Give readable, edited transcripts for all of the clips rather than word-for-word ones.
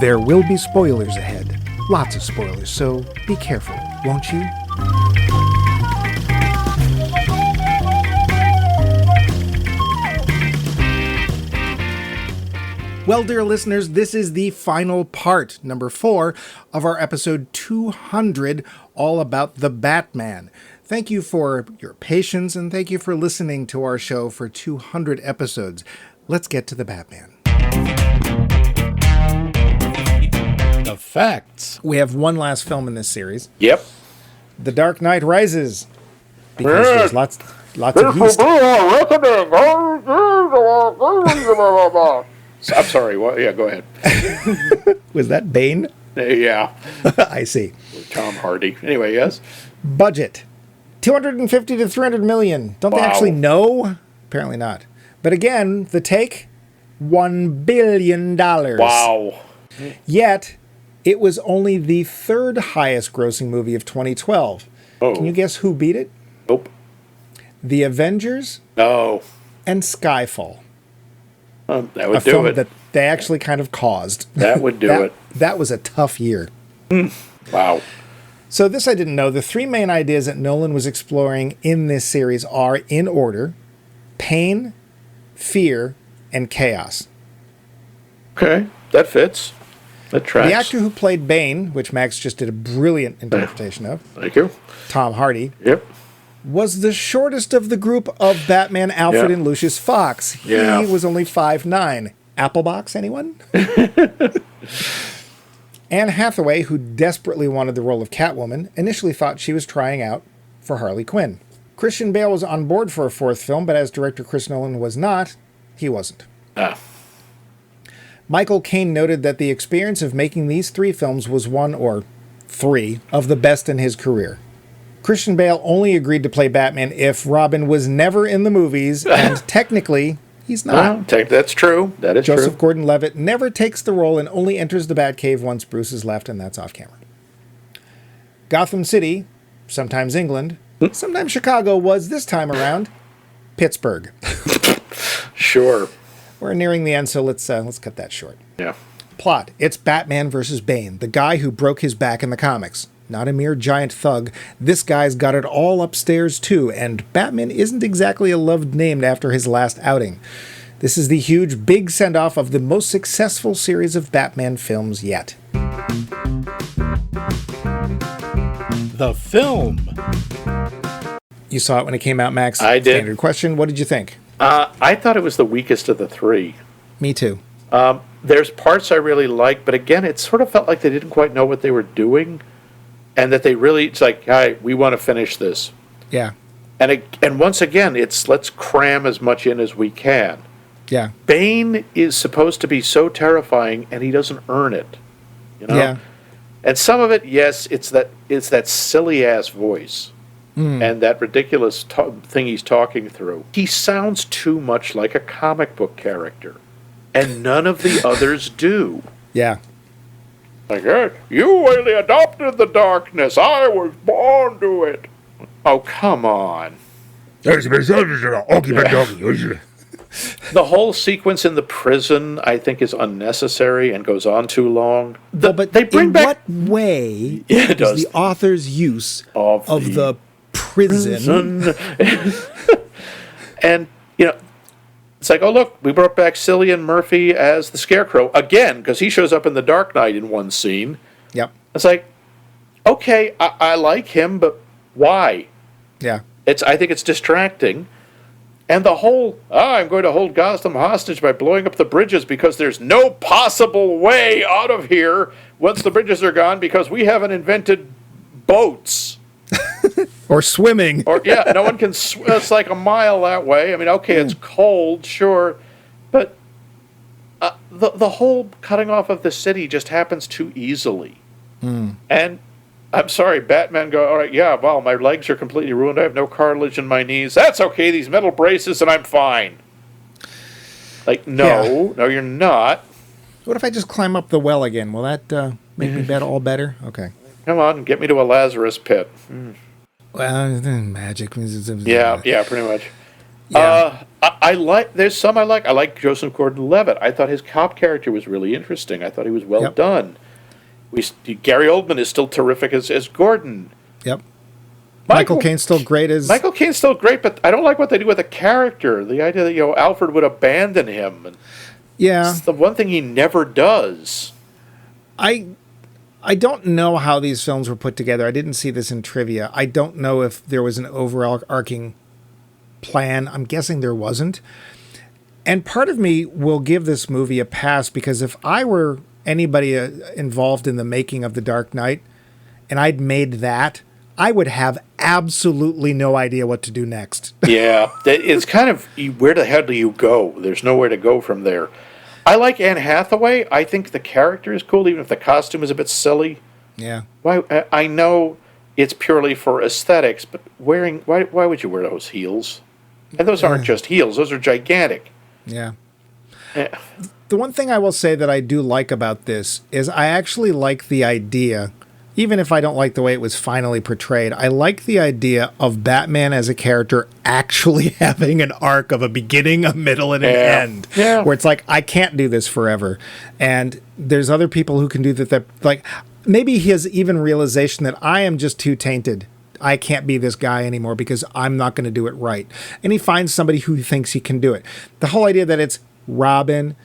There will be spoilers ahead. Lots of spoilers, so be careful, won't you? Well, dear listeners, this is the final part, number 4, of our episode 200, all about the Batman. Thank you for your patience, and thank you for listening to our show for 200 episodes. Let's get to the Batman. The facts. We have one last film in this series. Yep. The Dark Knight Rises. Because there's lots of yeast. I'm sorry. What? Yeah, go ahead. Was that Bane? Yeah. I see. Tom Hardy. Anyway, yes. Budget. 250 to 300 million. Don't they actually know? Apparently not. But again, the take, $1 billion. Wow. Yet, it was only the third highest grossing movie of 2012. Oh. Can you guess who beat it? Nope. The Avengers No. and Skyfall. That would A do film it. that they actually kind of caused. That would do it. That was a tough year. Wow. So this I didn't know. The three main ideas that Nolan was exploring in this series are, in order, pain, fear, and chaos. Okay. That fits. That tracks. The actor who played Bane, which Max just did a brilliant interpretation of, Thank you. Tom Hardy, Yep. was the shortest of the group of Batman, Alfred, Yeah. and Lucius Fox. Yeah. He was only 5'9". Applebox, anyone? Anne Hathaway, who desperately wanted the role of Catwoman, initially thought she was trying out for Harley Quinn. Christian Bale was on board for a fourth film, but as director Chris Nolan was not, he wasn't. Michael Caine noted that the experience of making these three films was one, or three, of the best in his career. Christian Bale only agreed to play Batman if Robin was never in the movies, and technically, he's not. That's true. That is Joseph true. Gordon-Levitt never takes the role and only enters the Batcave once Bruce is left, and that's off camera. Gotham City, sometimes England, sometimes Chicago, was this time around Pittsburgh. Sure. We're nearing the end, so let's cut that short. Yeah. Plot: it's Batman versus Bane, the guy who broke his back in the comics. Not a mere giant thug. This guy's got it all upstairs too, and Batman isn't exactly a loved name after his last outing. This is the huge, big send-off of the most successful series of Batman films yet. The film. You saw it when it came out, Max? I did. Standard question. What did you think? I thought it was the weakest of the three. Me too. There's parts I really liked, but again, it sort of felt like they didn't quite know what they were doing, and that they really, it's like, all right, we want to finish this. Yeah. And once again, it's let's cram as much in as we can. Yeah. Bane is supposed to be so terrifying, and he doesn't earn it. You know? Yeah. And some of it, yes, it's that silly ass voice. And that ridiculous thing he's talking through. He sounds too much like a comic book character. And none of the others do. Yeah. Like, hey, you really adopted the darkness. I was born to it. Oh, come on. The whole sequence in the prison, I think, is unnecessary and goes on too long. But they bring in back... what way Yeah, it is does. the author's use Of the prison? And, you know, it's like, oh, look, we brought back Cillian Murphy as the Scarecrow again, because he shows up in The Dark Knight in one scene. Yep. It's like, okay, I like him, but why? Yeah. I think it's distracting. And the whole, I'm going to hold Gotham hostage by blowing up the bridges because there's no possible way out of here once the bridges are gone because we haven't invented boats. Or swimming. Or, yeah, no one can swim. It's like a mile that way. I mean, okay, it's cold, sure. But the whole cutting off of the city just happens too easily. And I'm sorry, Batman go, all right, yeah, well, my legs are completely ruined. I have no cartilage in my knees. That's okay, these metal braces, and I'm fine. Like, no, no, you're not. What if I just climb up the well again? Will that make me all better? Okay. Come on, get me to a Lazarus pit. Well, magic. Yeah, pretty much. Yeah. I like. There's some I like. I like Joseph Gordon-Levitt. I thought his cop character was really interesting. I thought he was well Yep. done. Gary Oldman is still terrific as Gordon. Yep. Michael Caine's still great as... Michael Caine's still great, but I don't like what they do with the character. The idea that Alfred would abandon him. And Yeah. it's the one thing he never does. I don't know how these films were put together. I didn't see this in trivia. I don't know if there was an overall arcing plan. I'm guessing there wasn't. And part of me will give this movie a pass because if I were anybody involved in the making of The Dark Knight and I'd made that, I would have absolutely no idea what to do next. Yeah, it's kind of, where the hell do you go? There's nowhere to go from there. I like Anne Hathaway. I think the character is cool, even if the costume is a bit silly. Yeah. I know it's purely for aesthetics, but why would you wear those heels? And those aren't just heels; those are gigantic. Yeah. Eh. The one thing I will say that I do like about this is I actually like the idea, even if I don't like the way it was finally portrayed, I like the idea of Batman as a character actually having an arc of a beginning, a middle, and an end. Yeah. Where it's like, I can't do this forever. And there's other people who can do that like, maybe he has even realization that I am just too tainted. I can't be this guy anymore because I'm not going to do it right. And he finds somebody who thinks he can do it. The whole idea that it's Robin,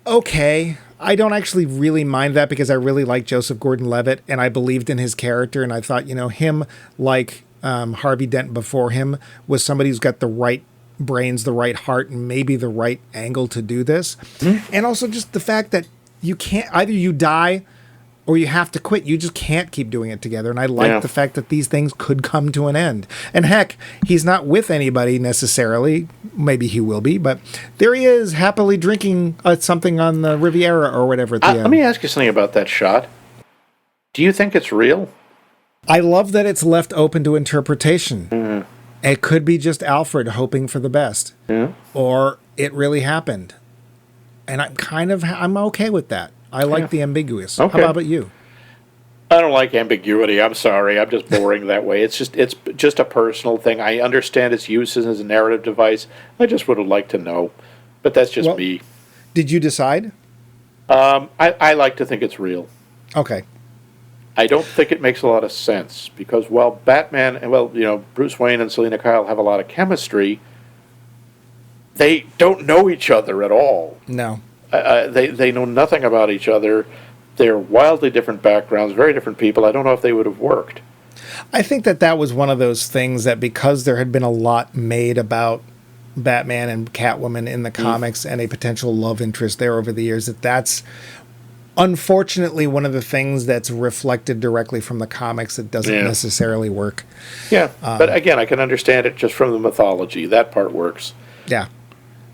okay, I don't actually really mind that because I really like Joseph Gordon-Levitt and I believed in his character and I thought, him like Harvey Dent before him was somebody who's got the right brains, the right heart, and maybe the right angle to do this. Mm-hmm. And also just the fact that you can't, either you die or you have to quit. You just can't keep doing it together. And I like the fact that these things could come to an end. And heck, he's not with anybody necessarily. Maybe he will be, but there he is happily drinking something on the Riviera or whatever at the end. Let me ask you something about that shot. Do you think it's real? I love that it's left open to interpretation. Mm. It could be just Alfred hoping for the best. Yeah. Or it really happened. And I'm okay with that. I like the ambiguous. Okay. How about you? I don't like ambiguity. I'm sorry. I'm just boring that way. It's just a personal thing. I understand its use as a narrative device. I just would have liked to know. But that's just me. Did you decide? I like to think it's real. Okay. I don't think it makes a lot of sense because while Batman and Bruce Wayne and Selina Kyle have a lot of chemistry, they don't know each other at all. No. They know nothing about each other. They're wildly different backgrounds, very different people. I don't know if they would have worked. I think that was one of those things that because there had been a lot made about Batman and Catwoman in the comics and a potential love interest there over the years, that's unfortunately one of the things that's reflected directly from the comics that doesn't necessarily work. Yeah, but again, I can understand it just from the mythology. That part works. Yeah.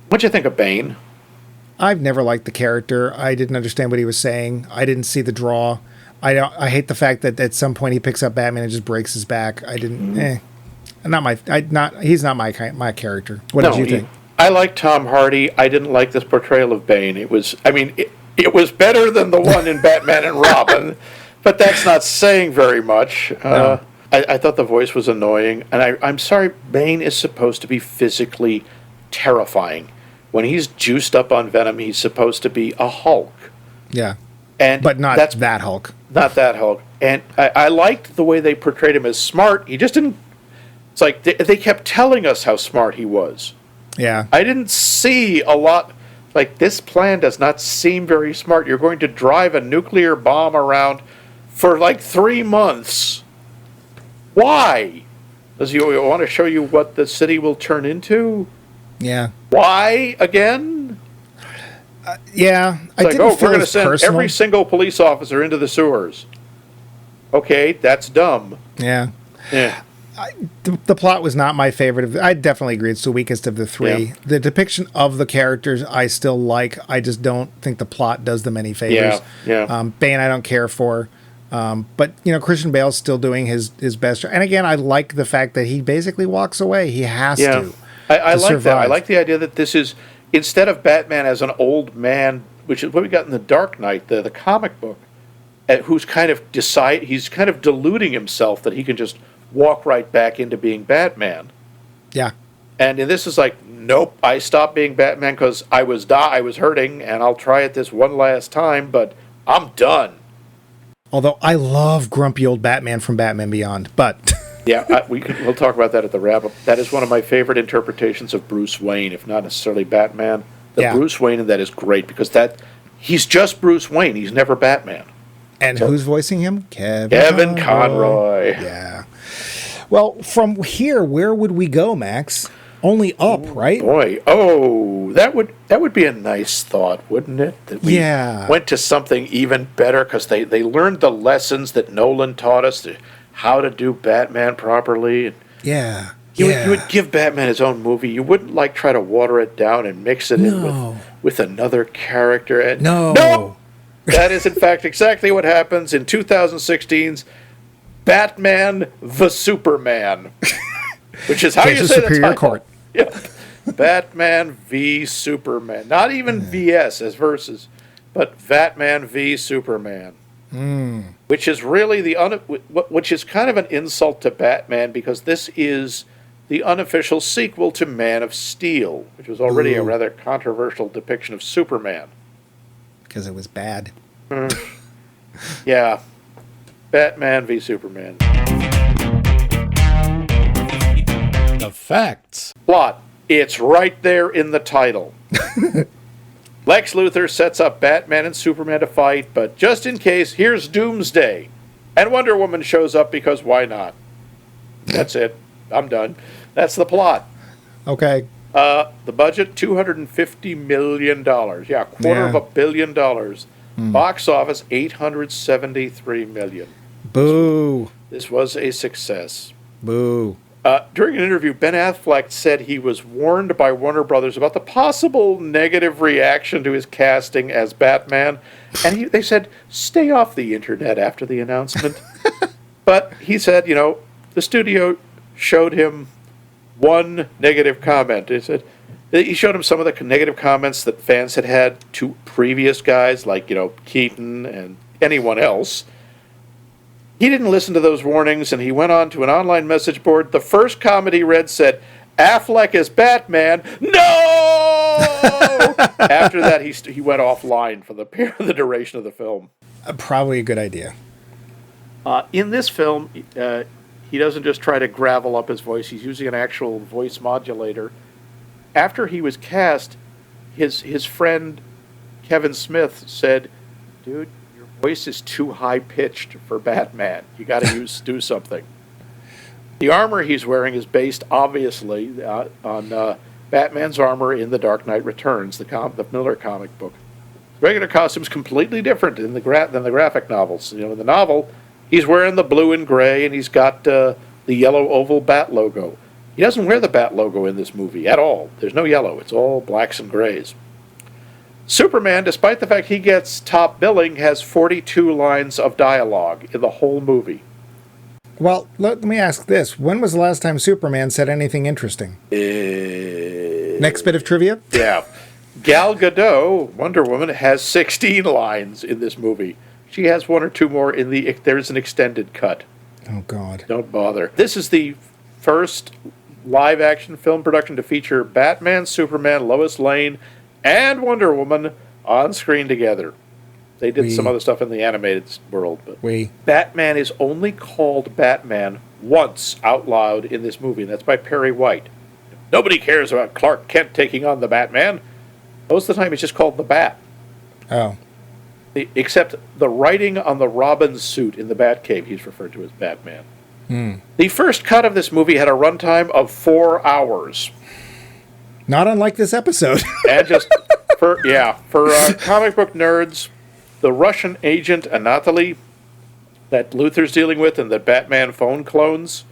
What'd you think of Bane? I've never liked the character. I didn't understand what he was saying. I didn't see the draw. I hate the fact that at some point he picks up Batman and just breaks his back. I didn't. He's not my character. What did you think? I like Tom Hardy. I didn't like this portrayal of Bane. It was better than the one in Batman and Robin, but that's not saying very much. No. I thought the voice was annoying, and I'm sorry. Bane is supposed to be physically terrifying. When he's juiced up on venom, he's supposed to be a Hulk. Yeah. But not that Hulk. Not that Hulk. And I liked the way they portrayed him as smart. He just didn't... It's like they kept telling us how smart he was. Yeah. I didn't see a lot... Like, this plan does not seem very smart. You're going to drive a nuclear bomb around for, 3 months. Why? Does he want to show you what the city will turn into? Yeah. Why again? Yeah. It's we're going to send every single police officer into the sewers. Okay, that's dumb. Yeah. Yeah. The plot was not my favorite. I definitely agree. It's the weakest of the three. Yeah. The depiction of the characters I still like. I just don't think the plot does them any favors. Yeah. Bane I don't care for. But, Christian Bale's still doing his best. And again, I like the fact that he basically walks away. He has to. I like that. I like the idea that this is, instead of Batman as an old man, which is what we got in The Dark Knight, the comic book, who's he's kind of deluding himself that he can just walk right back into being Batman. Yeah. And this is like, nope, I stopped being Batman because I was hurting, and I'll try it this one last time, but I'm done. Although I love grumpy old Batman from Batman Beyond, but... Yeah, we'll talk about that at the wrap-up. That is one of my favorite interpretations of Bruce Wayne, if not necessarily Batman. Bruce Wayne in that is great, because he's just Bruce Wayne. He's never Batman. And who's voicing him? Kevin Conroy. Yeah. Well, from here, where would we go, Max? Only up, right? Boy, that would be a nice thought, wouldn't it? That we went to something even better, because they learned the lessons that Nolan taught us, how to do Batman properly. Yeah. You would give Batman his own movie. You wouldn't try to water it down and mix it in with another character. And no! That is, in fact, exactly what happens in 2016's Batman v Superman, which is how you say the title. Court. Yeah. Batman v Superman. Not even VS as verses, but Batman v Superman. Which is really which is kind of an insult to Batman, because this is the unofficial sequel to Man of Steel, which was already a rather controversial depiction of Superman. Because it was bad. Yeah. Batman v Superman. The facts. Plot. It's right there in the title. Lex Luthor sets up Batman and Superman to fight, but just in case, here's Doomsday. And Wonder Woman shows up because why not? That's it. I'm done. That's the plot. Okay. The budget, $250 million. Yeah, $250 million. Box office, $873 million. Boo. This was a success. Boo. During an interview, Ben Affleck said he was warned by Warner Brothers about the possible negative reaction to his casting as Batman, and they said, stay off the internet after the announcement. But he said, the studio showed him one negative comment. He showed him some of the negative comments that fans had to previous guys, like, Keaton and anyone else. He didn't listen to those warnings, and he went on to an online message board. The first comment he read said, Affleck as Batman. No! After that, he went offline for the duration of the film. Probably a good idea. In this film, he doesn't just try to gravel up his voice. He's using an actual voice modulator. After he was cast, his friend Kevin Smith said, dude, voice is too high-pitched for Batman. You got to do something. The armor he's wearing is based, obviously, on Batman's armor in The Dark Knight Returns, the Miller comic book. Regular costume's completely different than the graphic novels. In the novel, he's wearing the blue and gray, and he's got the yellow oval Bat logo. He doesn't wear the Bat logo in this movie at all. There's no yellow. It's all blacks and grays. Superman, despite the fact he gets top billing, has 42 lines of dialogue in the whole movie. Well, let me ask this. When was the last time Superman said anything interesting? Next bit of trivia? Yeah. Gal Gadot, Wonder Woman, has 16 lines in this movie. She has one or two more there's an extended cut. Oh, God. Don't bother. This is the first live-action film production to feature Batman, Superman, Lois Lane, and Wonder Woman on screen together. They did some other stuff in the animated world, but Batman is only called Batman once out loud in this movie, and that's by Perry White. Nobody cares about Clark Kent taking on the Batman. Most of the time, he's just called the Bat. Oh. Except the writing on the Robin suit in the Batcave, he's referred to as Batman. The first cut of this movie had a runtime of 4 hours. Not unlike this episode. And just for comic book nerds, the Russian agent Anatoly that Luthor's dealing with and the Batman phone clones,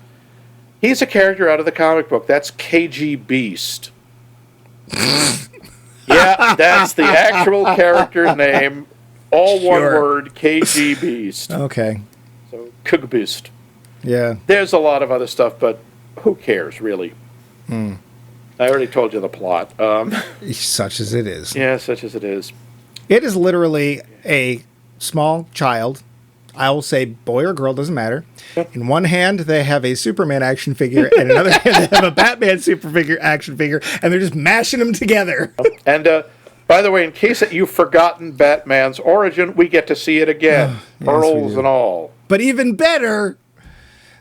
he's a character out of the comic book. That's KG Beast. Yeah, that's the actual character's name. All one word, KG Beast. Okay. So, Kugbeast. Yeah. There's a lot of other stuff, but who cares, really? I already told you the plot. Such as it is. Yeah, such as it is. It is literally a small child I will say boy or girl, doesn't matter. In one hand, they have a Superman action figure, and in another hand, they have a Batman action figure, and they're just mashing them together. And by the way, in case that you've forgotten Batman's origin, we get to see it again, pearls and all. But even better,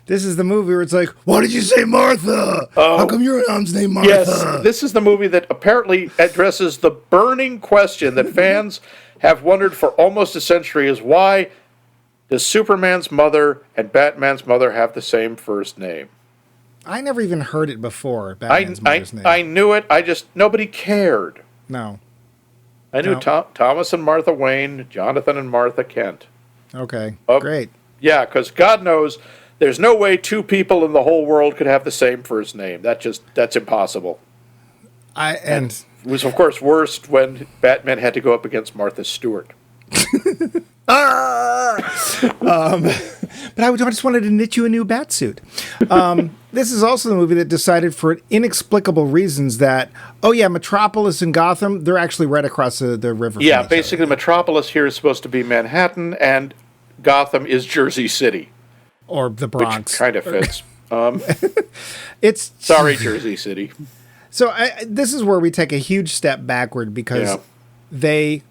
this is the movie where it's like, why did you say Martha? How come your mom's named Martha? Yes, this is the movie that apparently addresses the burning question that fans have wondered for almost a century is why does Superman's mother and Batman's mother have the same first name? I never even heard it before, Batman's mother's name. I knew it, nobody cared. No. I knew Thomas and Martha Wayne, Jonathan and Martha Kent. Okay, great. Yeah, because God knows there's no way two people in the whole world could have the same first name. That's impossible. And it was, of course, worst when Batman had to go up against Martha Stewart. But I just wanted to knit you a new bat suit. This is also the movie that decided for inexplicable reasons that, Metropolis and Gotham, they're actually right across the river. Yeah, basically Metropolis here is supposed to be Manhattan, and Gotham is Jersey City. Or the Bronx. Which kind of fits. It's sorry, Jersey City. So this is where we take a huge step backward because they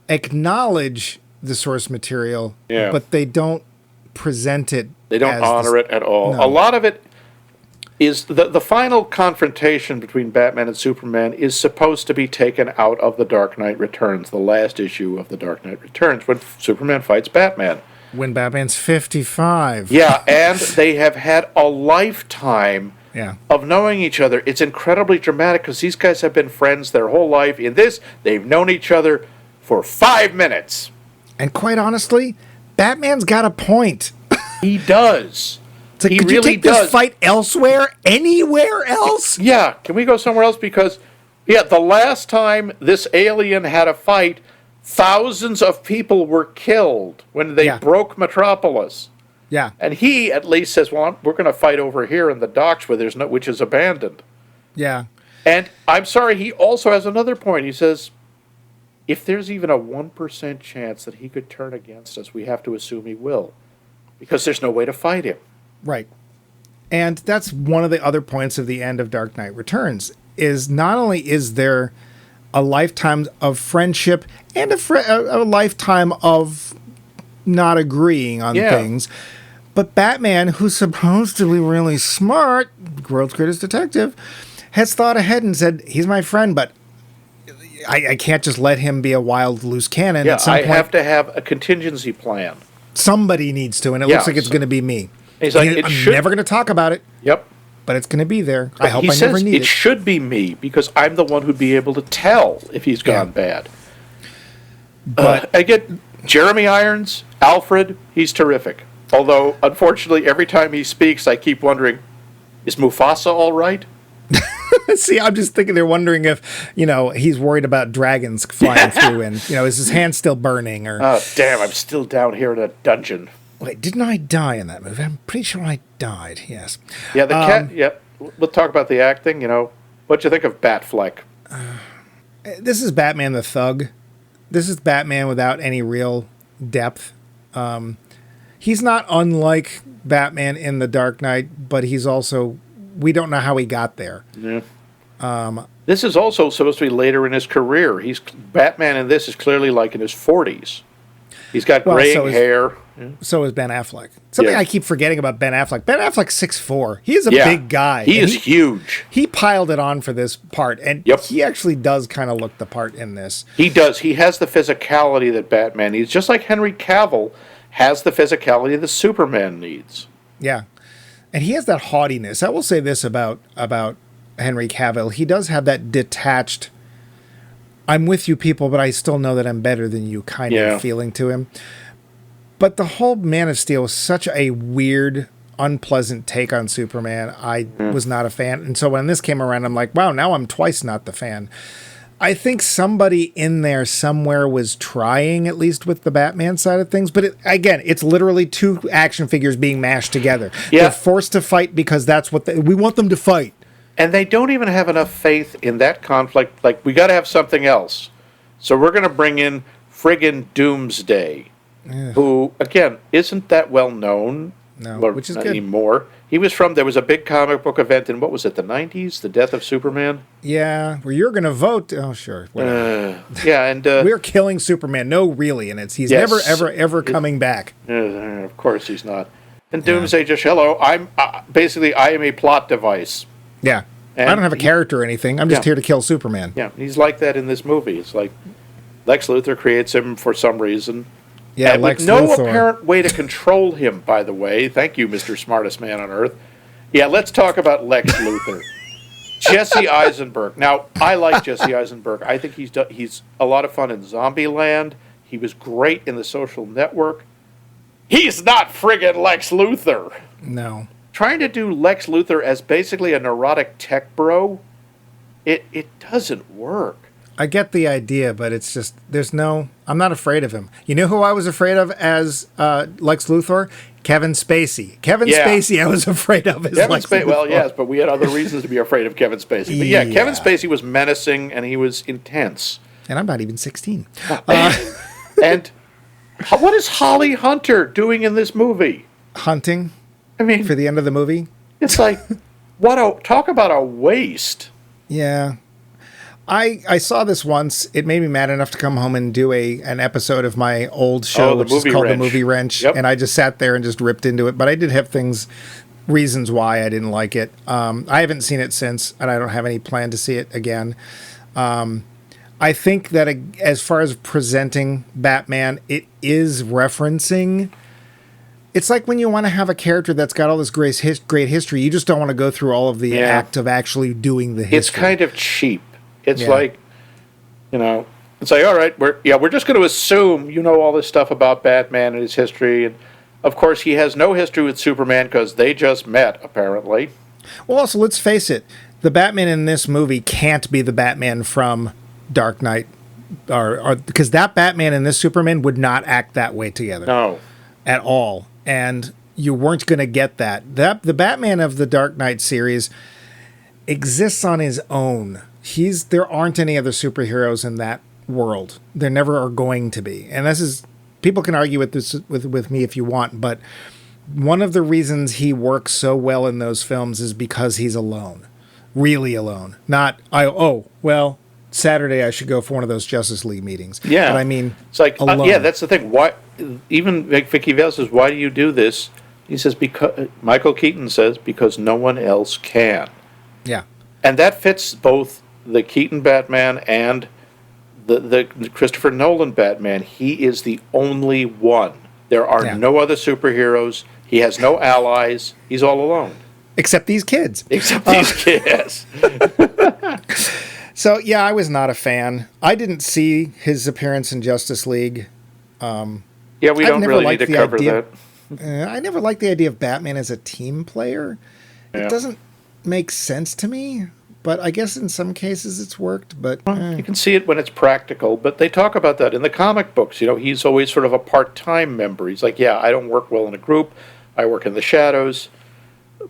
acknowledge the source material, but they don't present it. They don't honor it at all. No. A lot of it is the final confrontation between Batman and Superman is supposed to be taken out of The Dark Knight Returns, the last issue of The Dark Knight Returns, when Superman fights Batman. When Batman's 55. Yeah, and they have had a lifetime of knowing each other. It's incredibly dramatic because these guys have been friends their whole life. In this, they've known each other for 5 minutes. And quite honestly, Batman's got a point. He does. It's like, he could really you take this fight elsewhere? Anywhere else? Yeah, can we go somewhere else? Because, the last time this alien had a fight, thousands of people were killed when they broke Metropolis. Yeah. And he at least says, well, we're going to fight over here in the docks which is abandoned. Yeah. And I'm sorry, he also has another point. He says, if there's even a 1% chance that he could turn against us, we have to assume he will. Because there's no way to fight him. Right. And that's one of the other points of the end of Dark Knight Returns, is not only is there a lifetime of friendship and a lifetime of not agreeing on things, but Batman, who's supposed to be really smart, world's greatest detective, has thought ahead and said, he's my friend, but I can't just let him be a wild, loose cannon. Yeah, I have to have a contingency plan. Somebody needs to, and it looks like it's going to be me. He's like, I'm never going to talk about it. Yep. But it's going to be there. I hope I never need it. It should be me, because I'm the one who'd be able to tell if he's gone bad. But I get Jeremy Irons, Alfred, he's terrific. Although, unfortunately, every time he speaks, I keep wondering, is Mufasa all right? See, I'm just thinking they're wondering if, he's worried about dragons flying through and, is his hand still burning? Or oh, damn, I'm still down here in a dungeon. Wait, didn't I die in that movie? I'm pretty sure I died, yes. Yeah, the cat, we'll talk about the acting, What'd you think of Batfleck? This is Batman the Thug. This is Batman without any real depth. He's not unlike Batman in The Dark Knight, but he's also... We don't know how he got there. Yeah. This is also supposed to be later in his career. Batman in this is clearly like in his 40s. He's got graying hair. So is Ben Affleck. Something I keep forgetting about Ben Affleck. Ben Affleck's 6'4". He is a big guy. He is huge. He piled it on for this part, and he actually does kind of look the part in this. He does. He has the physicality that Batman needs, just like Henry Cavill has the physicality that Superman needs. Yeah. And he has that haughtiness. I will say this about Henry Cavill. He does have that detached, I'm with you people, but I still know that I'm better than you kind of feeling to him. But the whole Man of Steel was such a weird, unpleasant take on Superman. I was not a fan. And so when this came around, I'm like, wow, now I'm twice not the fan. I think somebody in there somewhere was trying, at least with the Batman side of things. But again, it's literally two action figures being mashed together. Yeah. They're forced to fight because that's what we want them to fight. And they don't even have enough faith in that conflict. Like, we got to have something else. So we're going to bring in friggin' Doomsday. who, again, isn't that well known which is good. anymore. He was there was a big comic book event in, what was it, the 90s? The Death of Superman? Yeah, where you're going to vote. Oh, sure. Yeah, and... we're killing Superman. No, really, and he's never, ever coming back. Of course he's not. And Doomsday just, hello, basically, I am a plot device. Yeah. And I don't have a character or anything. I'm just here to kill Superman. Yeah, he's like that in this movie. It's like Lex Luthor creates him for some reason. Yeah, and Lex with no Luthor. apparent way to control him, by the way. Thank you, Mr. Smartest Man on Earth. Yeah, let's talk about Lex Luthor. Jesse Eisenberg. Now, I like Jesse Eisenberg. I think he's a lot of fun in Zombieland. He was great in The Social Network. He's not friggin' Lex Luthor. No. Trying to do Lex Luthor as basically a neurotic tech bro, it doesn't work. I get the idea, but it's just, I'm not afraid of him. You know who I was afraid of as Lex Luthor? Kevin Spacey. Kevin Spacey I was afraid of as Lex Luthor. Well, yes, but we had other reasons to be afraid of Kevin Spacey. But yeah, Kevin Spacey was menacing and he was intense. And I'm not even 16. And what is Holly Hunter doing in this movie? Hunting? I mean, for the end of the movie? It's like, talk about a waste. Yeah. I saw this once. It made me mad enough to come home and do an episode of my old show, which is called The Movie Wrench. Yep. And I just sat there and just ripped into it. But I did have reasons why I didn't like it. I haven't seen it since, and I don't have any plan to see it again. I think that as far as presenting Batman, it is referencing... It's like when you want to have a character that's got all this great history, you just don't want to go through all of the act of actually doing the history. It's kind of cheap. It's like, it's like, all right, we're just going to assume you know all this stuff about Batman and his history. And, of course, he has no history with Superman because they just met, apparently. Well, also, let's face it. The Batman in this movie can't be the Batman from Dark Knight. Or because that Batman and this Superman would not act that way together. No. At all. And you weren't going to get that. The Batman of the Dark Knight series exists on his own. There aren't any other superheroes in that world. There never are going to be. And this is, people can argue with this with me if you want, but one of the reasons he works so well in those films is because he's alone. Really alone. Not, Saturday I should go for one of those Justice League meetings. Yeah. But I mean, it's like, that's the thing. Why? Even Vicky Vale says, why do you do this? He says, because Michael Keaton says, because no one else can. Yeah. And that fits both the Keaton Batman and the Christopher Nolan Batman. He is the only one. There are no other superheroes. He has no allies. He's all alone. Except these kids. Kids. So, I was not a fan. I didn't see his appearance in Justice League. We don't really need to cover that. I never liked the idea of Batman as a team player. It doesn't make sense to me. But I guess in some cases it's worked. But you can see it when it's practical. But they talk about that in the comic books. He's always sort of a part-time member. He's like, I don't work well in a group. I work in the shadows.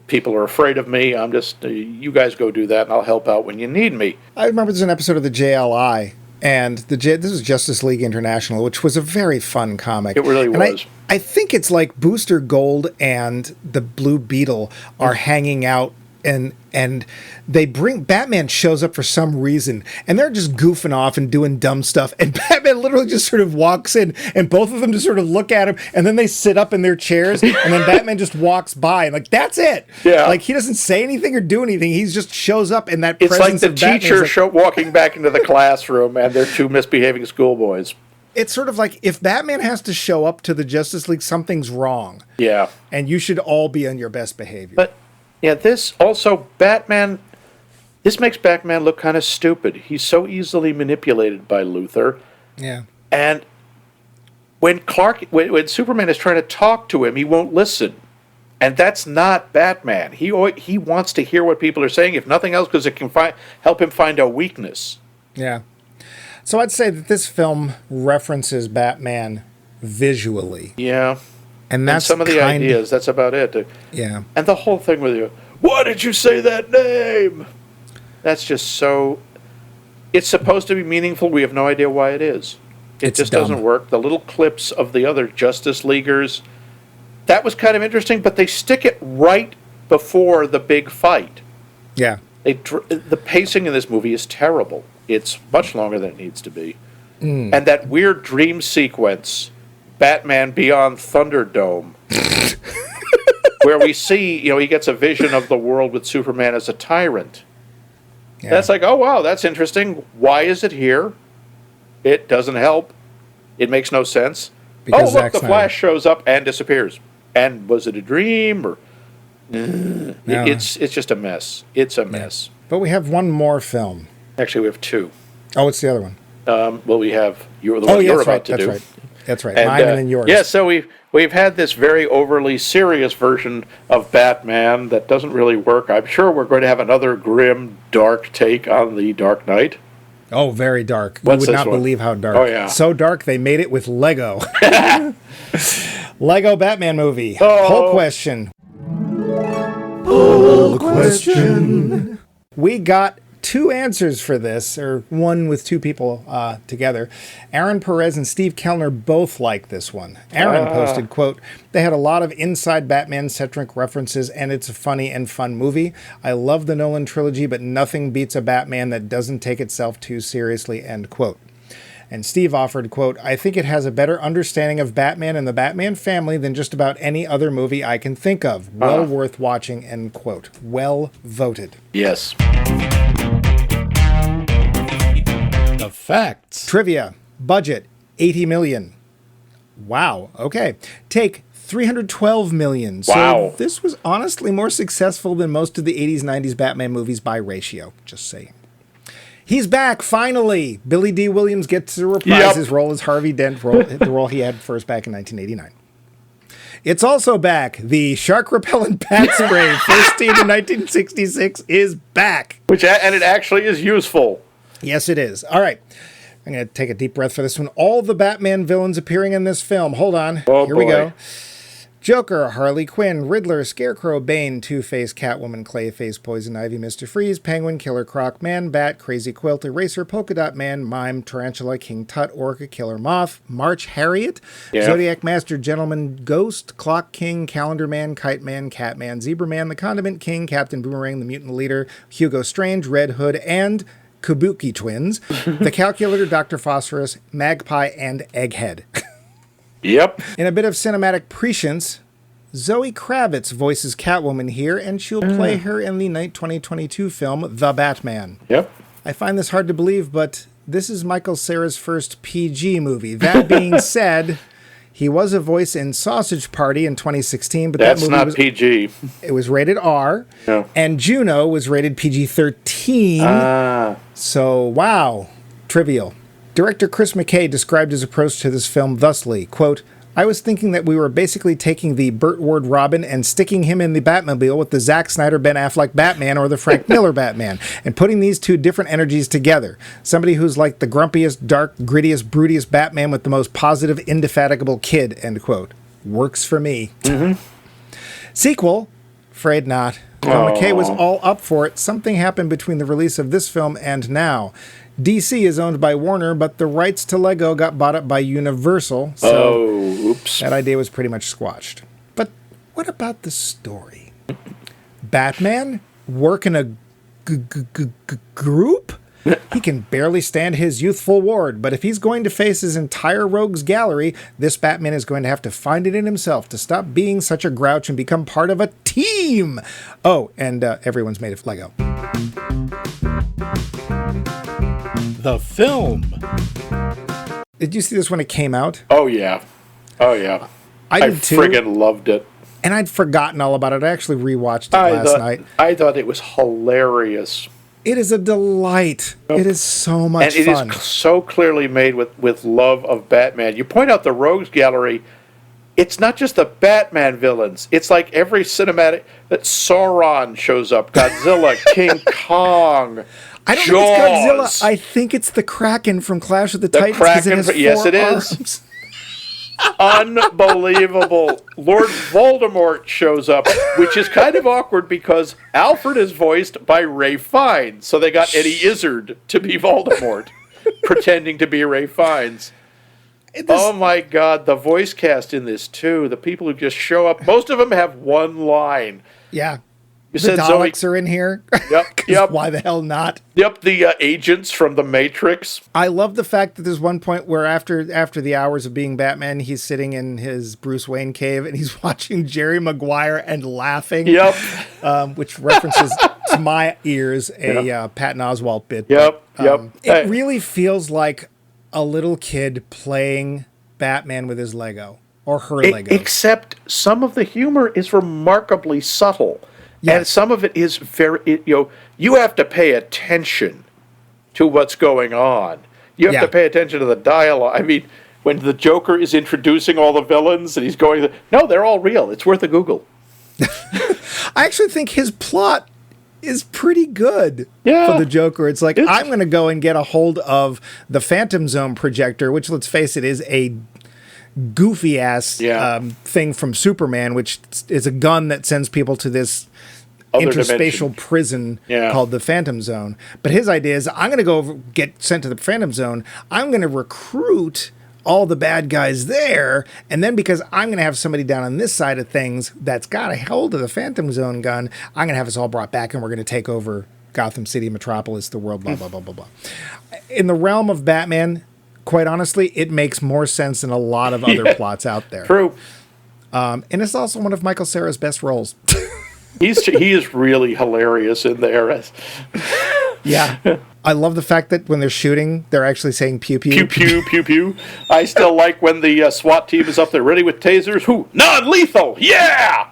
People are afraid of me. I'm just, you guys go do that, and I'll help out when you need me. I remember there's an episode of the JLI, and this is Justice League International, which was a very fun comic. It really was. I think it's like Booster Gold and the Blue Beetle are hanging out, and they Batman shows up for some reason, and they're just goofing off and doing dumb stuff, and Batman literally just sort of walks in, and both of them just sort of look at him, and then they sit up in their chairs, and then Batman just walks by, and like, that's it. Yeah. Like, he doesn't say anything or do anything. He just shows up in that presence. It's like the teacher walking back into the classroom, and they're two misbehaving schoolboys. It's sort of like, if Batman has to show up to the Justice League, something's wrong. Yeah. And you should all be on your best behavior. But this also, this makes Batman look kind of stupid. He's so easily manipulated by Luthor. Yeah. And when Superman is trying to talk to him, he won't listen. And that's not Batman. He wants to hear what people are saying, if nothing else, because it can help him find a weakness. Yeah. So I'd say that this film references Batman visually. Yeah. And that's some of the ideas. That's about it. Yeah. And the whole thing with you, why did you say that name? That's just so... It's supposed to be meaningful. We have no idea why it is. It It's just dumb. doesn't work. The little clips of the other Justice Leaguers, that was kind of interesting, but they stick it right before the big fight. Yeah. The pacing in this movie is terrible. It's much longer than it needs to be. And that weird dream sequence, Batman Beyond Thunderdome, where we see, he gets a vision of the world with Superman as a tyrant. Yeah. That's like, oh, wow, that's interesting. Why is it here? It doesn't help. It makes no sense. Because look, Zack the Snyder. Flash shows up and disappears. And was it a dream? Or No. It's just a mess. It's a mess. But we have one more film. Actually, we have two. Oh, it's the other one. Well, we have the one you're about to do. That's right. And, Mine and then yours. Yeah, so we've had this very overly serious version of Batman that doesn't really work. I'm sure we're going to have another grim, dark take on the Dark Knight. Oh, very dark. What's You would this not one? believe how dark. Oh, yeah. So dark they made it with Lego. Lego Batman movie. Oh. Poll question. Poll question. We got two answers for this, or one with two people together. Aaron Perez and Steve Kellner both like this one. Aaron posted, quote, "They had a lot of inside Batman-centric references, and it's a funny and fun movie. I love the Nolan trilogy, but nothing beats a Batman that doesn't take itself too seriously," end quote. And Steve offered, quote, "I think it has a better understanding of Batman and the Batman family than just about any other movie I can think of. Well worth watching," end quote. Well voted. Yes. The facts. Trivia. Budget, $80 million. Wow. Okay. Take, $312 million. Wow. So this was honestly more successful than most of the 80s, 90s Batman movies by ratio. Just saying. He's back, finally. Billy D. Williams gets to reprise his role as Harvey Dent, the role he had first back in 1989. It's also back. The shark repellent bat spray, first seen in 1966, is back. And it actually is useful. Yes, it is. All right. I'm going to take a deep breath for this one. All the Batman villains appearing in this film. Hold on. Here we go. Joker, Harley Quinn, Riddler, Scarecrow, Bane, Two-Face, Catwoman, Clayface, Poison Ivy, Mr. Freeze, Penguin, Killer Croc, Man Bat, Crazy Quilt, Eraser, Polka Dot Man, Mime, Tarantula, King Tut, Orca, Killer Moth, March Harriet, Zodiac Master, Gentleman, Ghost, Clock King, Calendar Man, Kite Man, Catman, Zebra Man, the Condiment King, Captain Boomerang, the Mutant Leader, Hugo Strange, Red Hood, and Kabuki Twins, the Calculator, Dr. Phosphorus, Magpie, and Egghead. Yep. In a bit of cinematic prescience, Zoe Kravitz voices Catwoman here, and she'll play her in the 2022 film The Batman. Yep. I find this hard to believe, but this is Michael Cera's first PG movie. That being said, he was a voice in Sausage Party in 2016, but That's that movie not was PG. It was rated R, No. and Juno was rated PG-13. So, wow, trivial. Director Chris McKay described his approach to this film thusly, quote, "I was thinking that we were basically taking the Burt Ward Robin and sticking him in the Batmobile with the Zack Snyder Ben Affleck Batman or the Frank Miller Batman, and putting these two different energies together. Somebody who's like the grumpiest, dark, grittiest, broodiest Batman with the most positive, indefatigable kid," end quote. Works for me. Sequel? Afraid not. Though McKay was all up for it, something happened between the release of this film and now. DC is owned by Warner, but the rights to Lego got bought up by Universal, so Oops. that idea was pretty much squashed. But what about the story? Batman? Work in a group? He can barely stand his youthful ward, but if he's going to face his entire rogues gallery, this Batman is going to have to find it in himself to stop being such a grouch and become part of a team. Oh, and everyone's made of Lego. The film. Did you see this when it came out? Oh, yeah. Oh, yeah. I did too. Friggin' loved it. And I'd forgotten all about it. I actually rewatched it last night. I thought it was hilarious. It is a delight. It is so much And it fun. is so clearly made with love of Batman. You point out the Rogues Gallery. It's not just the Batman villains. It's like every cinematic that Sauron shows up, Godzilla, King Kong, I don't Jaws. think it's Godzilla. I think it's the Kraken from Clash of the Titans. 'Cause Kraken, it has yes, four it is. arms. Unbelievable. Lord Voldemort shows up, which is kind of awkward because Alfred is voiced by Ray Fiennes. So they got Eddie Izzard to be Voldemort, pretending to be Ray Fiennes. Oh my God, the voice cast in this too. The people who just show up, most of them have one line. Yeah. You The Daleks are in here. Yep. Why the hell not? Yep, the agents from the Matrix. I love the fact that there's one point where after the hours of being Batman, he's sitting in his Bruce Wayne cave and he's watching Jerry Maguire and laughing. Yep. Which references to my ears a Patton Oswalt bit. Yep. It really feels like a little kid playing Batman with his Lego or her Lego. Except some of the humor is remarkably subtle. Yes. And some of it is you have to pay attention to what's going on. You have to pay attention to the dialogue. I mean, when the Joker is introducing all the villains and he's going, no, they're all real. It's worth a Google. I actually think his plot is pretty good for the Joker. It's like, I'm going to go and get a hold of the Phantom Zone projector, which, let's face it, is a goofy ass thing from Superman, which is a gun that sends people to this interspatial prison called the Phantom Zone. But his idea is, I'm going to go get sent to the Phantom Zone. I'm going to recruit all the bad guys there, and then because I'm going to have somebody down on this side of things that's got a hold of the Phantom Zone gun, I'm going to have us all brought back, and we're going to take over Gotham City, Metropolis, the world, blah, blah, blah, blah, blah. In the realm of Batman, quite honestly, it makes more sense than a lot of other plots out there. True. And it's also one of Michael Cera's best roles. He is really hilarious in there. Yeah. I love the fact that when they're shooting, they're actually saying pew pew. Pew pew pew pew. I still like when the SWAT team is up there ready with tasers. Who? Non-lethal. Yeah.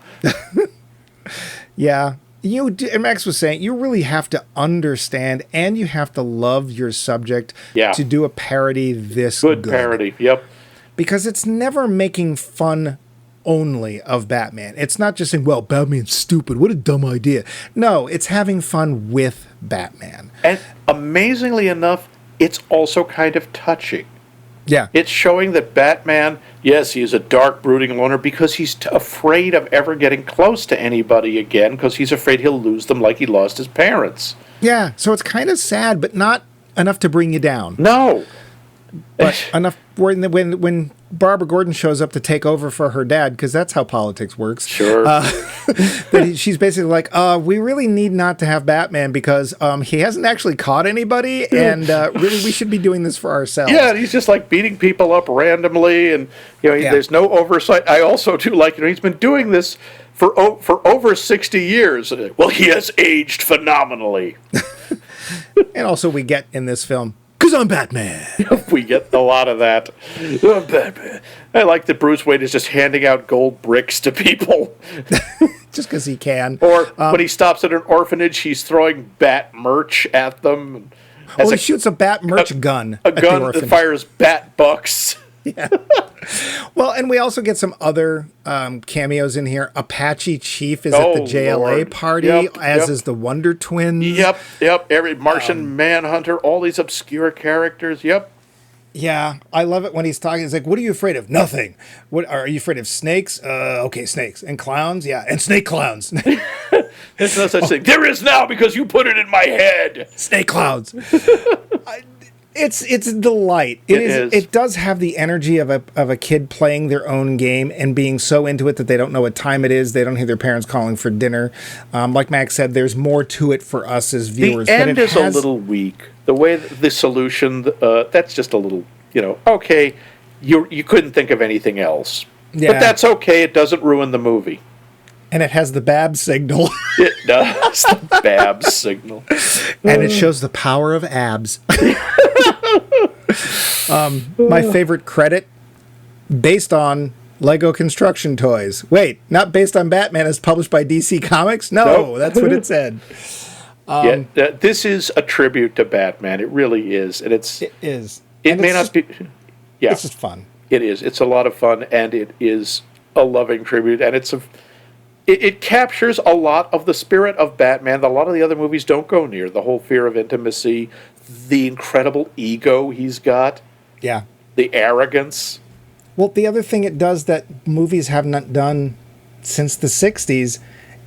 Yeah. And Max was saying, you really have to understand and you have to love your subject to do a parody this good. Good parody. Yep. Because it's never making fun only of Batman. It's not just saying, well, Batman's stupid. What a dumb idea. No, it's having fun with Batman. And amazingly enough, it's also kind of touching. Yeah. It's showing that Batman, yes, he is a dark, brooding loner because he's afraid of ever getting close to anybody again because he's afraid he'll lose them like he lost his parents. Yeah, so it's kind of sad, but not enough to bring you down. No. But enough when Barbara Gordon shows up to take over for her dad, because that's how politics works. Sure. She's basically like, we really need not to have Batman because he hasn't actually caught anybody, and really we should be doing this for ourselves. Yeah, and he's just like beating people up randomly, and there's no oversight. I also do like, he's been doing this for over 60 years. Well, he has aged phenomenally. And also we get in this film, because I'm Batman. We get a lot of that. I'm Batman. I like that Bruce Wayne is just handing out gold bricks to people. Just because he can. Or when he stops at an orphanage, he's throwing bat merch at them. He shoots a bat merch gun. A gun that fires bat bucks. Yeah. Well, and we also get some other cameos in here. Apache Chief is at the JLA party, as is the Wonder Twins. Yep. Every Martian Manhunter, all these obscure characters. Yep. Yeah, I love it when he's talking. He's like, "What are you afraid of? Nothing. What are you afraid of? Snakes? Okay, snakes and clowns. Yeah, and snake clowns. There's no such thing. There is now because you put it in my head. Snake clowns." It's a delight. It is. It does have the energy of a kid playing their own game and being so into it that they don't know what time it is. They don't hear their parents calling for dinner. Like Max said, there's more to it for us as viewers. The end is a little weak. The way the solution, that's just a little, okay, you couldn't think of anything else. Yeah. But that's okay. It doesn't ruin the movie. And it has the Babs signal. It does, the Babs signal. And it shows the power of abs. My favorite credit, based on Lego construction toys. Wait, not based on Batman as published by DC Comics? No, nope. That's what it said. This is a tribute to Batman. It really is. And it is. It may not be... Yeah. It's just fun. It is. It's a lot of fun, and it is a loving tribute, and it captures a lot of the spirit of Batman that a lot of the other movies don't go near. The whole fear of intimacy, the incredible ego he's got. Yeah. The arrogance. Well, the other thing it does that movies have not done since the 60s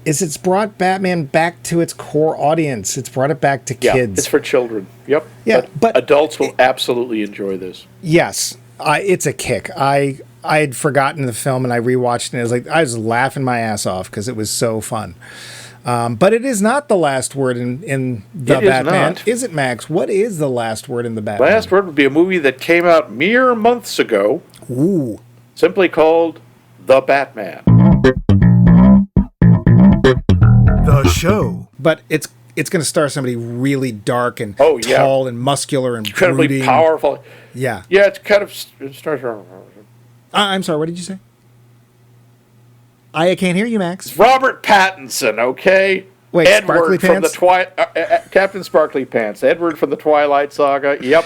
is it's brought Batman back to its core audience. It's brought it back to kids. It's for children. Yep. Yeah, but adults will absolutely enjoy this. Yes. It's a kick. I had forgotten the film and I rewatched it and it was like I was laughing my ass off because it was so fun. But it is not the last word in the Batman. Is it, Max? What is the last word in the Batman? Last word would be a movie that came out mere months ago. Ooh. Simply called The Batman. The show. But it's going to star somebody really dark and tall and muscular and incredibly brooding. Powerful. Yeah. Yeah, it's kind of... I'm sorry, what did you say? I can't hear you, Max. Robert Pattinson, okay? Wait, Sparkly Pants? Captain Sparkly Pants. Edward from the Twilight Saga. Yep.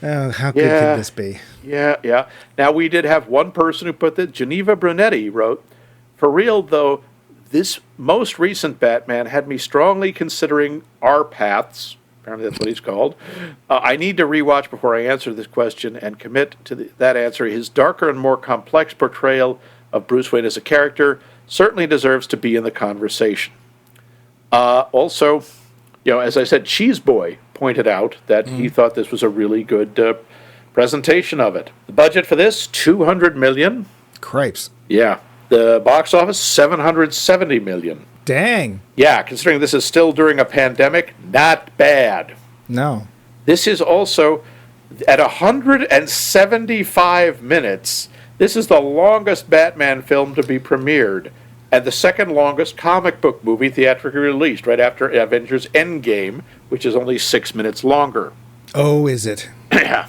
Oh, how good could this be? Yeah. Now, we did have one person who put that. Geneva Brunetti wrote, "For real, though, this most recent Batman had me strongly considering our paths." Apparently that's what he's called. "I need to rewatch before I answer this question and commit to that answer. His darker and more complex portrayal of Bruce Wayne as a character certainly deserves to be in the conversation." Also, as I said, Cheese Boy pointed out that he thought this was a really good presentation of it. The budget for this, $200 million. Cripes. Yeah. The box office, $770 million. Dang. Yeah, considering this is still during a pandemic, not bad. No. This is also, at 175 minutes, this is the longest Batman film to be premiered, and the second longest comic book movie theatrically released, right after Avengers Endgame, which is only 6 minutes longer. Oh, is it? Yeah.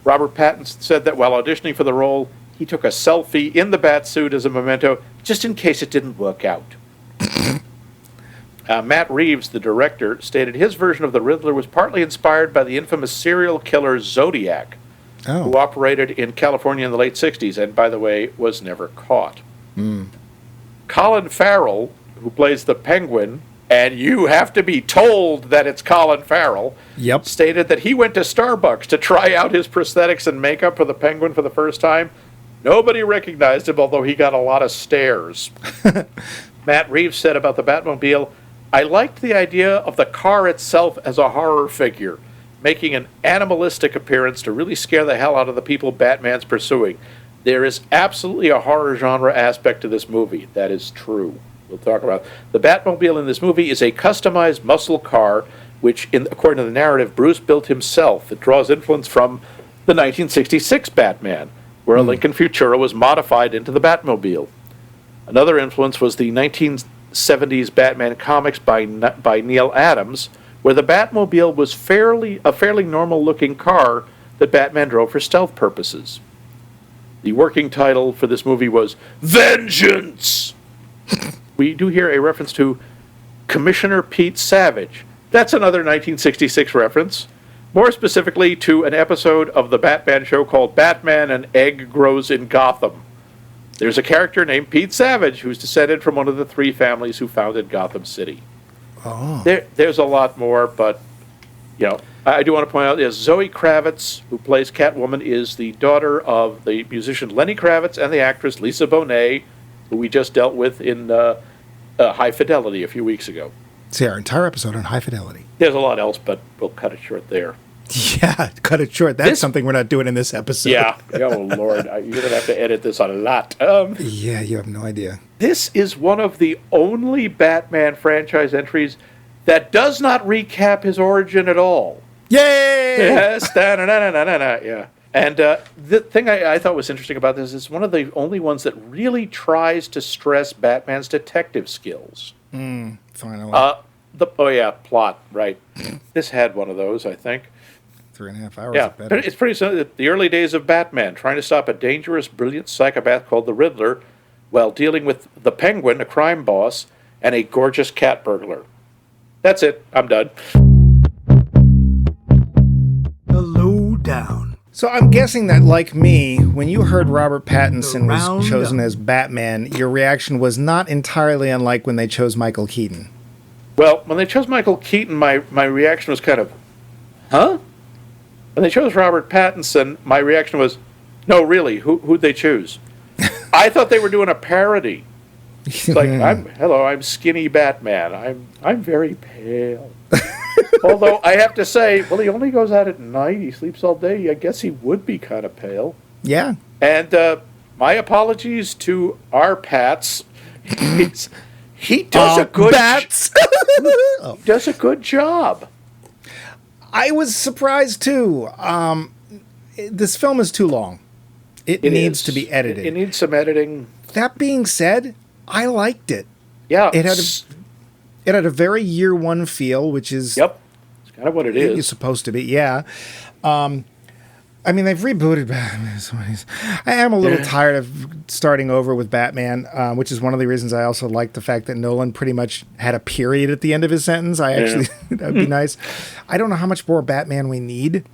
Robert Pattinson said that while auditioning for the role, he took a selfie in the Batsuit as a memento, just in case it didn't work out. Matt Reeves, the director, stated his version of the Riddler was partly inspired by the infamous serial killer Zodiac, who operated in California in the late 60s, and, by the way, was never caught. Colin Farrell, who plays the Penguin, and you have to be told that it's Colin Farrell, stated that he went to Starbucks to try out his prosthetics and makeup for the Penguin for the first time. Nobody recognized him, although he got a lot of stares. Matt Reeves said about the Batmobile, "I liked the idea of the car itself as a horror figure, making an animalistic appearance to really scare the hell out of the people Batman's pursuing. There is absolutely a horror genre aspect to this movie. That is true." We'll talk about it. The Batmobile in this movie is a customized muscle car, which, according to the narrative, Bruce built himself. It draws influence from the 1966 Batman, where a Lincoln Futura was modified into the Batmobile. Another influence was the 1970s Batman comics by Neil Adams, where the Batmobile was a fairly normal-looking car that Batman drove for stealth purposes. The working title for this movie was Vengeance! We do hear a reference to Commissioner Pete Savage. That's another 1966 reference. More specifically to an episode of the Batman show called Batman, An Egg Grows in Gotham. There's a character named Pete Savage who's descended from one of the three families who founded Gotham City. Oh. There's a lot more, but, I do want to point out, Zoe Kravitz, who plays Catwoman, is the daughter of the musician Lenny Kravitz and the actress Lisa Bonet, who we just dealt with in High Fidelity a few weeks ago. See our entire episode on High Fidelity. There's a lot else, but we'll cut it short there. Yeah, cut it short. That's something we're not doing in this episode. Yeah. Oh, Lord. You're going to have to edit this on a lot. Yeah, you have no idea. This is one of the only Batman franchise entries that does not recap his origin at all. Yay! Yes. Yeah. And the thing I thought was interesting about this is one of the only ones that really tries to stress Batman's detective skills. Finally. Plot, right. This had one of those, I think. 3.5 hours. Yeah, it's pretty simple. The early days of Batman, trying to stop a dangerous, brilliant psychopath called the Riddler while dealing with the Penguin, a crime boss, and a gorgeous cat burglar. That's it. I'm done. The Lowdown. So I'm guessing that, like me, when you heard Robert Pattinson was chosen as Batman, your reaction was not entirely unlike when they chose Michael Keaton. Well, when they chose Michael Keaton, my reaction was kind of, huh? When they chose Robert Pattinson, my reaction was, no, really, who'd they choose? I thought they were doing a parody. It's like, I'm skinny Batman. I'm very pale. Although I have to say, well, he only goes out at night. He sleeps all day. I guess he would be kind of pale. Yeah. And my apologies to our Pats. He does a good Bats. does a good job. I was surprised too. This film is too long. It needs to be edited. It needs some editing. That being said, I liked it. Yeah. It had a very year one feel, which is Yep. It's kind of what it is. It's supposed to be, yeah. I mean, they've rebooted Batman. So I am a little tired of starting over with Batman, which is one of the reasons I also like the fact that Nolan pretty much had a period at the end of his sentence. That'd be nice. I don't know how much more Batman we need,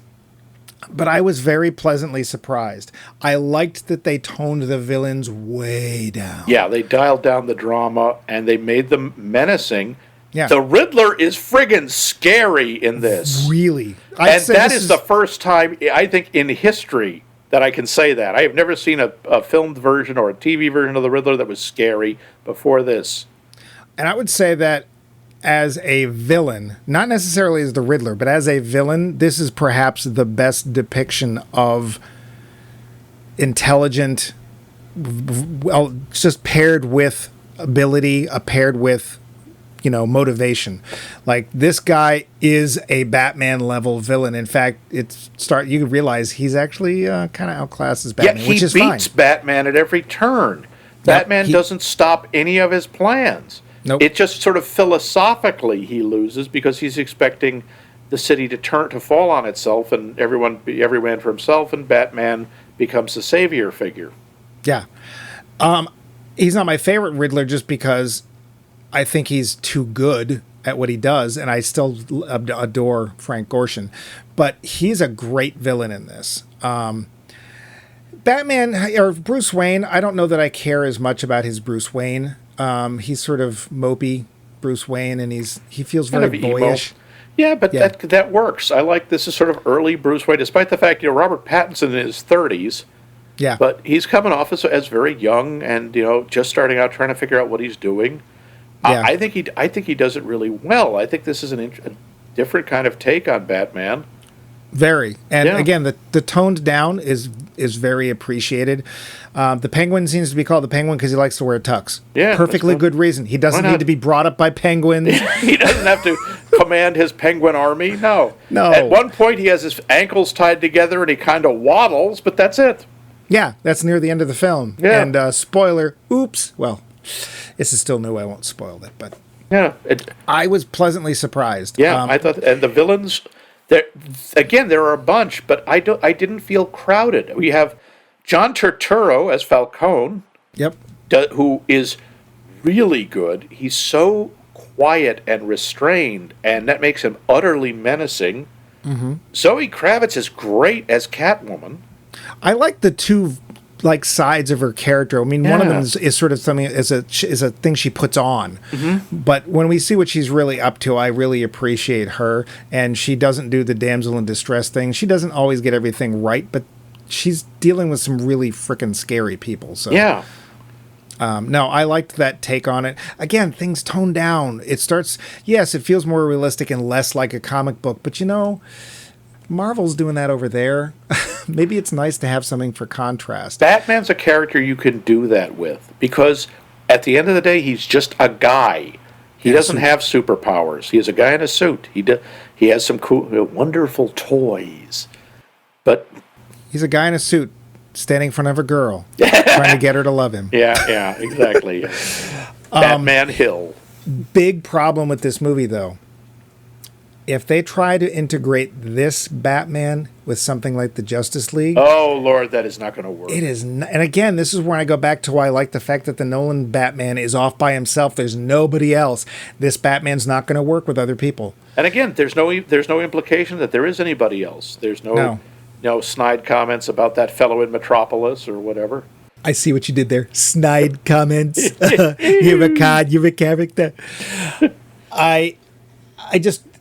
but I was very pleasantly surprised. I liked that they toned the villains way down. Yeah, they dialed down the drama and they made them menacing. Yeah. The Riddler is friggin' scary in this. Really. And that is the first time, I think, in history that I can say that. I have never seen a filmed version or a TV version of the Riddler that was scary before this. And I would say that as a villain, not necessarily as the Riddler, but as a villain, this is perhaps the best depiction of intelligent, well, just paired with ability, paired with, motivation. Like, this guy is a Batman level villain. In fact, you realize he's actually kind of outclasses Batman, which is fine. He beats Batman at every turn. Batman doesn't stop any of his plans. Nope. It just sort of philosophically he loses because he's expecting the city to fall on itself and every man for himself, and Batman becomes the savior figure. Yeah. He's not my favorite Riddler just because I think he's too good at what he does, and I still adore Frank Gorshin. But he's a great villain in this. Batman, or Bruce Wayne, I don't know that I care as much about his Bruce Wayne. He's sort of mopey Bruce Wayne, and he feels very boyish. Yeah, but that works. I like this is sort of early Bruce Wayne, despite the fact, Robert Pattinson in his 30s. Yeah. But he's coming off as very young and, just starting out trying to figure out what he's doing. Yeah. I think he does it really well. I think this is a different kind of take on Batman. Very. And again, the toned down is very appreciated. The Penguin seems to be called the Penguin because he likes to wear tux. Yeah. Perfectly good reason. He doesn't need to be brought up by penguins. He doesn't have to command his penguin army. No. At one point, he has his ankles tied together and he kind of waddles, but that's it. Yeah, that's near the end of the film. Yeah. And spoiler, oops. Well, this is still new. I won't spoil it, but yeah, I was pleasantly surprised. Yeah, I thought, and the villains. There are a bunch, but I didn't feel crowded. We have John Turturro as Falcone. Yep. Who is really good. He's so quiet and restrained, and that makes him utterly menacing. Mm-hmm. Zoe Kravitz is great as Catwoman. I like the two sides of her character. I mean, one of them is sort of something is a thing she puts on. Mm-hmm. But when we see what she's really up to, I really appreciate her. And she doesn't do the damsel in distress thing. She doesn't always get everything right, but she's dealing with some really freaking scary people. So yeah. No, I liked that take on it. Again, things toned down. It starts, yes, it feels more realistic and less like a comic book, but Marvel's doing that over there. Maybe it's nice to have something for contrast. Batman's a character you can do that with because at the end of the day, he's just a guy. He doesn't have superpowers. He is a guy in a suit. He has some cool, wonderful toys. But he's a guy in a suit standing in front of a girl trying to get her to love him. Yeah, exactly. Batman Hill. Big problem with this movie, though. If they try to integrate this Batman with something like the Justice League... Oh, Lord, that is not going to work. It is not, and again, this is where I go back to why I like the fact that the Nolan Batman is off by himself. There's nobody else. This Batman's not going to work with other people. And again, there's no implication that there is anybody else. There's no snide comments about that fellow in Metropolis or whatever. I see what you did there. Snide comments. You're a character.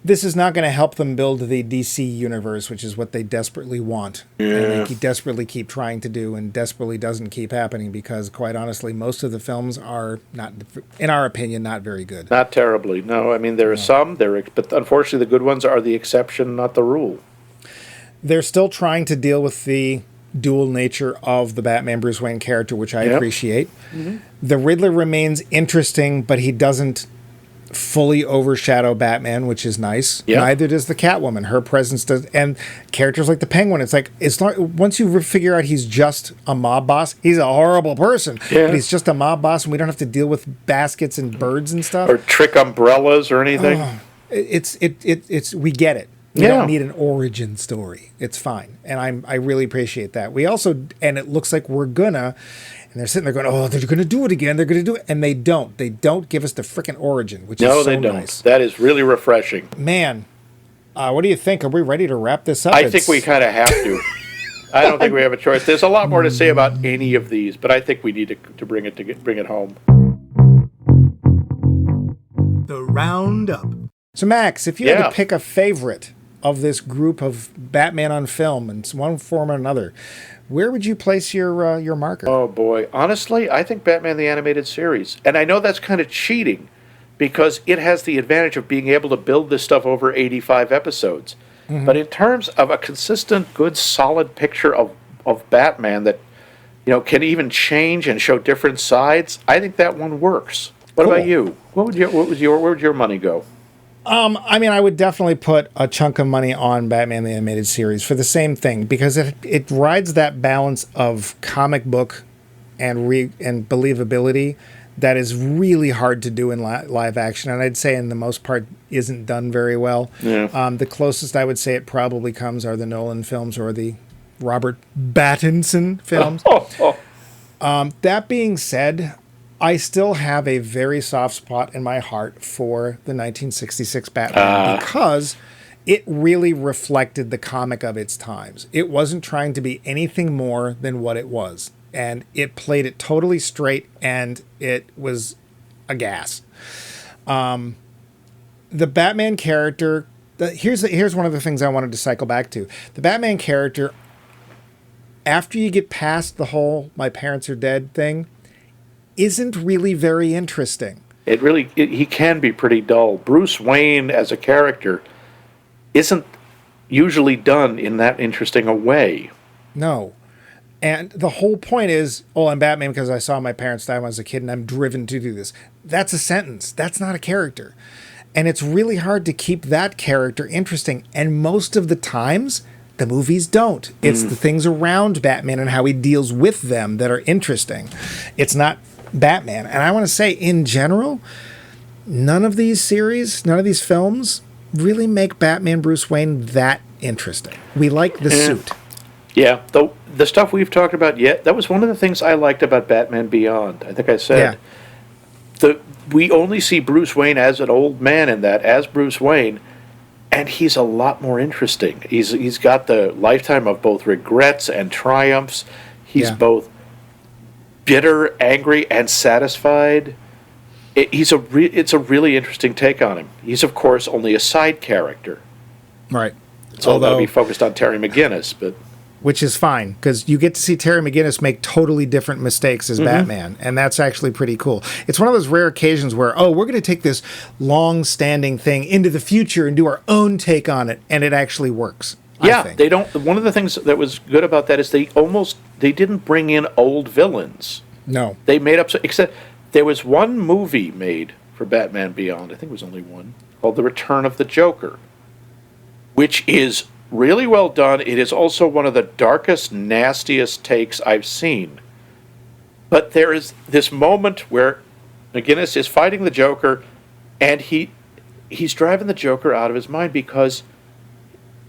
This is not going to help them build the DC universe, which is what they desperately want. And they desperately keep trying to do, and desperately doesn't keep happening because, quite honestly, most of the films are not, in our opinion, not very good. Not terribly. No, I mean, there are some, but unfortunately the good ones are the exception, not the rule. They're still trying to deal with the dual nature of the Batman Bruce Wayne character, which I appreciate. Mm-hmm. The Riddler remains interesting, but he doesn't fully overshadow Batman, which is nice. Yep. Neither does the Catwoman. Her presence does, and characters like the Penguin. It's like, it's not, once you figure out he's just a mob boss, he's a horrible person, but he's just a mob boss, and we don't have to deal with baskets and birds and stuff, or trick umbrellas or anything. It's we get it. We don't need an origin story. It's fine, and I really appreciate that. We also, and it looks like we're gonna. And they're sitting there going, oh, they're going to do it again. They're going to do it. And they don't. They don't give us the frickin' origin, which is so nice. No, they don't. That is really refreshing. Man, what do you think? Are we ready to wrap this up? I think we kind of have to. I don't think we have a choice. There's a lot more to say about any of these, but I think we need to bring it home. The Roundup. So, Max, if you had to pick a favorite of this group of Batman on film in one form or another, where would you place your marker? Oh, boy. Honestly, I think Batman the Animated Series. And I know that's kind of cheating because it has the advantage of being able to build this stuff over 85 episodes. Mm-hmm. But in terms of a consistent, good, solid picture of Batman that can even change and show different sides, I think that one works. What about you? Where would your money go? I mean, I would definitely put a chunk of money on Batman the Animated Series for the same thing, because it rides that balance of comic book and believability that is really hard to do in live action, and I'd say in the most part isn't done very well. Yeah. The closest I would say it probably comes are the Nolan films or the Robert Pattinson films. That being said, I still have a very soft spot in my heart for the 1966 Batman because it really reflected the comic of its times. It wasn't trying to be anything more than what it was. And it played it totally straight, and it was a gas. The Batman character, here's one of the things I wanted to cycle back to. The Batman character, after you get past the whole "my parents are dead" thing, isn't really very interesting. He can be pretty dull. Bruce Wayne as a character isn't usually done in that interesting a way. No. And the whole point is, I'm Batman because I saw my parents die when I was a kid and I'm driven to do this. That's a sentence. That's not a character. And it's really hard to keep that character interesting. And most of the times, the movies don't. It's the things around Batman and how he deals with them that are interesting. It's not Batman. And I want to say, in general, none of these films really make Batman Bruce Wayne that interesting. We like the suit. Yeah, the stuff we've talked about that was one of the things I liked about Batman Beyond. I think I said we only see Bruce Wayne as an old man in that, as Bruce Wayne, and he's a lot more interesting. He's got the lifetime of both regrets and triumphs. He's both bitter, angry, and satisfied. It's a really interesting take on him. He's, of course, only a side character. Right. It's all got to be focused on Terry McGinnis, but... Which is fine, because you get to see Terry McGinnis make totally different mistakes as Batman, and that's actually pretty cool. It's one of those rare occasions where, we're going to take this long-standing thing into the future and do our own take on it, and it actually works. I think. They don't. One of the things that was good about that is they didn't bring in old villains. No. They made up, except there was one movie made for Batman Beyond, I think it was only one, called The Return of the Joker, which is really well done. It is also one of the darkest, nastiest takes I've seen. But there is this moment where McGinnis is fighting the Joker, and he's driving the Joker out of his mind because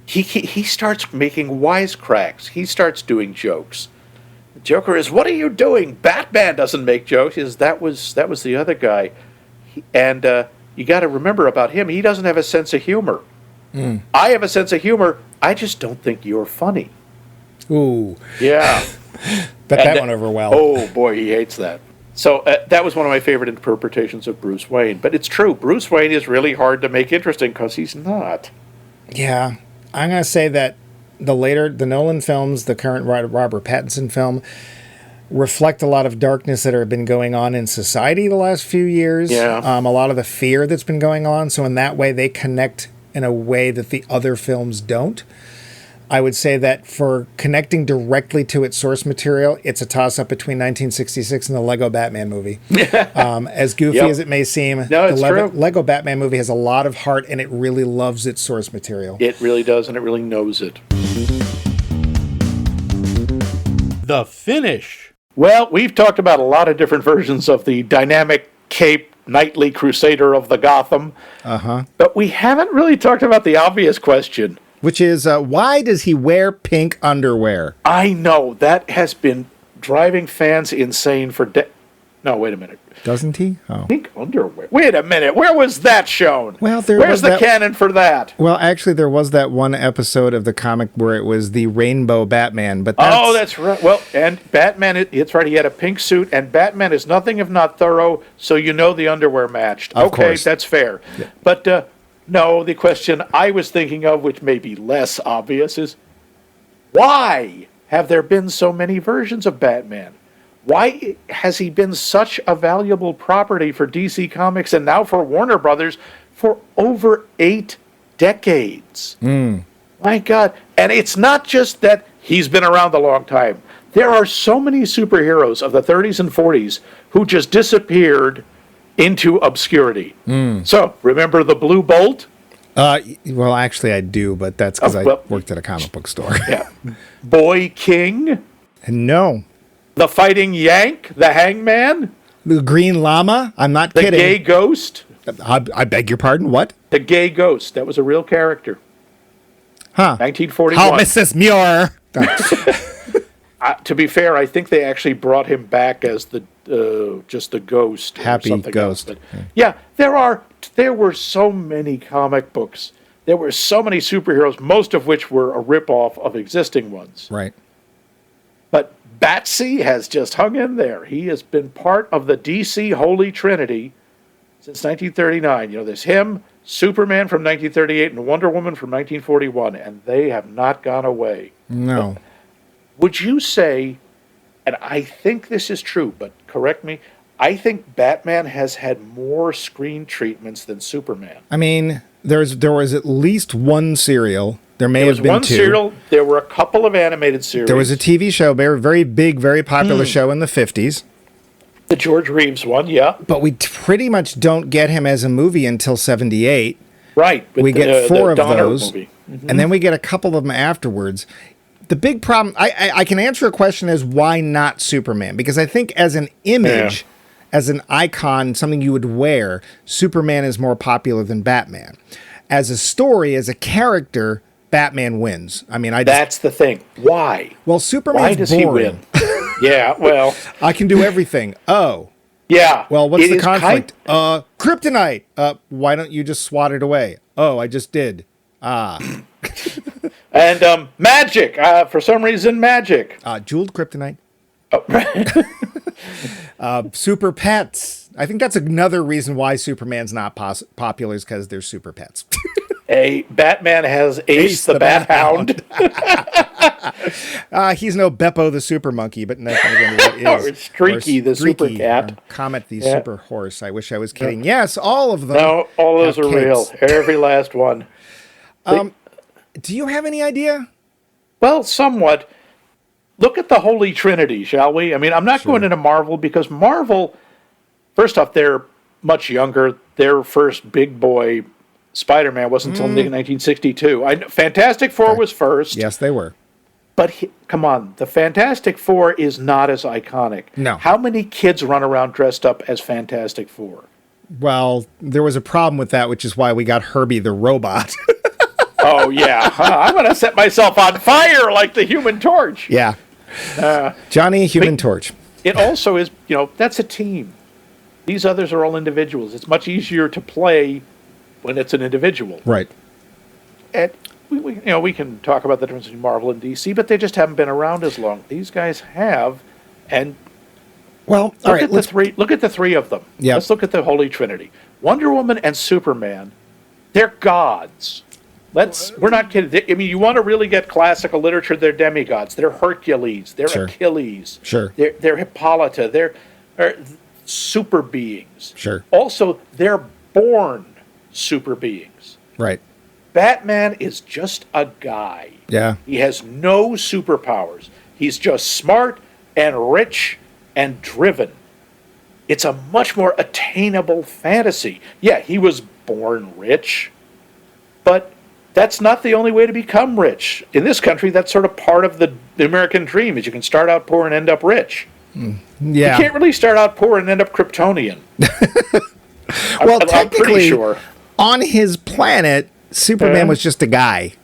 he starts making wisecracks. He starts doing jokes. The Joker is, "What are you doing? Batman doesn't make jokes." He says, that was the other guy. And you got to remember about him, he doesn't have a sense of humor. I have a sense of humor. I just don't think you're funny. Ooh. Yeah. Bet that went over well. Oh, boy, he hates that. So that was one of my favorite interpretations of Bruce Wayne. But it's true, Bruce Wayne is really hard to make interesting because he's not. Yeah, I'm going to say that the Nolan films, the current Robert Pattinson film, reflect a lot of darkness that have been going on in society the last few years. Yeah. A lot of the fear that's been going on. So in that way, they connect in a way that the other films don't. I would say that for connecting directly to its source material, it's a toss-up between 1966 and the Lego Batman movie. As goofy as it may seem, the Lego Batman movie has a lot of heart, and it really loves its source material. It really does, and it really knows it. The finish. Well, we've talked about a lot of different versions of the dynamic cape knightly crusader of the Gotham. But we haven't really talked about the obvious question. Which is, why does he wear pink underwear? I know. That has been driving fans insane for No, wait a minute. Doesn't he? Oh. Pink underwear. Wait a minute. Where was that shown? Well, where's the canon for that? Well, actually, there was that one episode of the comic where it was the Rainbow Batman. But that's right. Well, and Batman, it's right. He had a pink suit, and Batman is nothing if not thorough, so you know the underwear matched. Of course. That's fair. Yeah. But no, the question I was thinking of, which may be less obvious, is why have there been so many versions of Batman? Why has he been such a valuable property for DC Comics and now for Warner Brothers for over 8 decades? My God. And it's not just that he's been around a long time. There are so many superheroes of the 30s and 40s who just disappeared into obscurity. So, remember the Blue Bolt? Well, actually, I do, but that's because I worked at a comic book store. Yeah. Boy King? No. The Fighting Yank? The Hangman? The Green Llama? I'm not kidding. The Gay Ghost? I beg your pardon, what? The Gay Ghost. That was a real character. Huh. 1941. Oh, Mrs. Muir! To be fair, I think they actually brought him back as just the ghost. Happy Ghost. But yeah, there were so many comic books. There were so many superheroes, most of which were a ripoff of existing ones. Right. But Batsy has just hung in there. He has been part of the DC Holy Trinity since 1939. You know, there's him, Superman from 1938, and Wonder Woman from 1941, and they have not gone away. No. Would you say, and I think this is true, but correct me, I think Batman has had more screen treatments than Superman. I mean, there was at least one serial. There may have been 2. Serial. There were a couple of animated series. There was a TV show, very big, very popular show in the 50s. The George Reeves one, yeah. But we pretty much don't get him as a movie until 78. Right. We get 4 of those, and then we get a couple of them afterwards. The big problem, I can answer a question as why not Superman? Because I think as an image, as an icon, something you would wear, Superman is more popular than Batman. As a story, as a character, Batman wins. I mean, that's the thing. Why? Well, Superman's boring. Why does he win? Yeah, well. I can do everything. Oh. Yeah. Well, what's the conflict? Kryptonite. Why don't you just swat it away? Oh, I just did. And magic. For some reason, magic. Jeweled kryptonite. Super pets. I think that's another reason why Superman's not popular is because they're super pets. Batman has Ace the Bat Hound. He's no Beppo the super monkey, but nothing again. Or Streaky the super cat. Comet the super horse. I wish I was kidding. Yes, all of them. No, all of those are real. Every last one. Do you have any idea? Well, somewhat. Look at the Holy Trinity, shall we? I mean, I'm not going into Marvel because Marvel, first off, they're much younger. Their first big boy Spider-Man wasn't until 1962. Fantastic Four was first. Yes, they were. But come on, the Fantastic Four is not as iconic. No. How many kids run around dressed up as Fantastic Four? Well, there was a problem with that, which is why we got Herbie the robot. Oh, yeah. I'm going to set myself on fire like the Human Torch. Yeah. Johnny Human Torch. It also is, that's a team. These others are all individuals. It's much easier to play when it's an individual. Right. And we can talk about the difference between Marvel and DC, but they just haven't been around as long. These guys have, and Well, all right. Look at the three of them. Yeah. Let's look at the Holy Trinity. Wonder Woman and Superman. They're gods. We're not kidding. I mean, you want to really get classical literature, they're demigods. They're Hercules. They're Sure. Achilles. Sure. They're Hippolyta. They're super beings. Sure. Also, they're born super beings. Right. Batman is just a guy. Yeah. He has no superpowers. He's just smart and rich and driven. It's a much more attainable fantasy. Yeah, he was born rich, but that's not the only way to become rich. In this country, that's sort of part of the American dream, is you can start out poor and end up rich. Yeah. You can't really start out poor and end up Kryptonian. Well, I'm technically, pretty sure. on his planet, Superman was just a guy.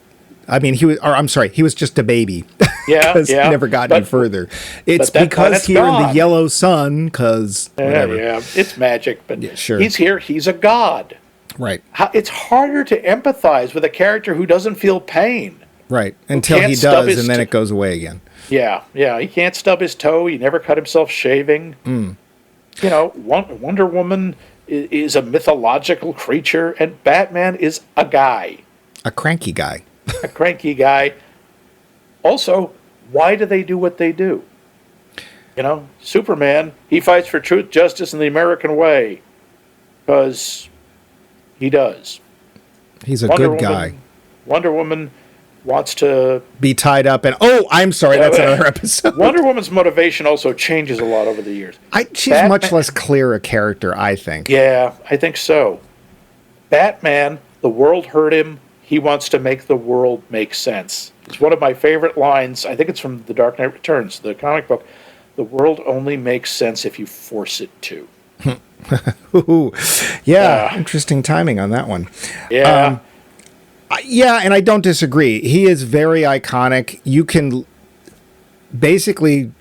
I mean, he was just a baby. Yeah, Because he never got any further. It's that because planet's here in the gone. yellow sun, because whatever. Yeah, it's magic, but Yeah, sure. he's here. He's a god. Right, It's harder to empathize with a character who doesn't feel pain. right. Until can't he stub does, his and then it goes away again. Yeah. He can't stub his toe. He never cut himself shaving. You know, Wonder Woman is a mythological creature, and Batman is a guy, A cranky guy. a cranky guy. Also, why do they do what they do? You know, Superman, he fights for truth, justice, and the American way, because he does. He's a Wonder good guy. Woman, Wonder Woman wants to... Be tied up and I'm sorry, that's another episode. Wonder Woman's motivation also changes a lot over the years. She's much less clear a character, I think. Yeah, I think so. Batman, the world hurt him. He wants to make the world make sense. It's one of my favorite lines. I think it's from The Dark Knight Returns, the comic book. The world only makes sense if you force it to. Ooh. Yeah, interesting timing on that one. Yeah. Yeah, and I don't disagree. He is very iconic. You can basically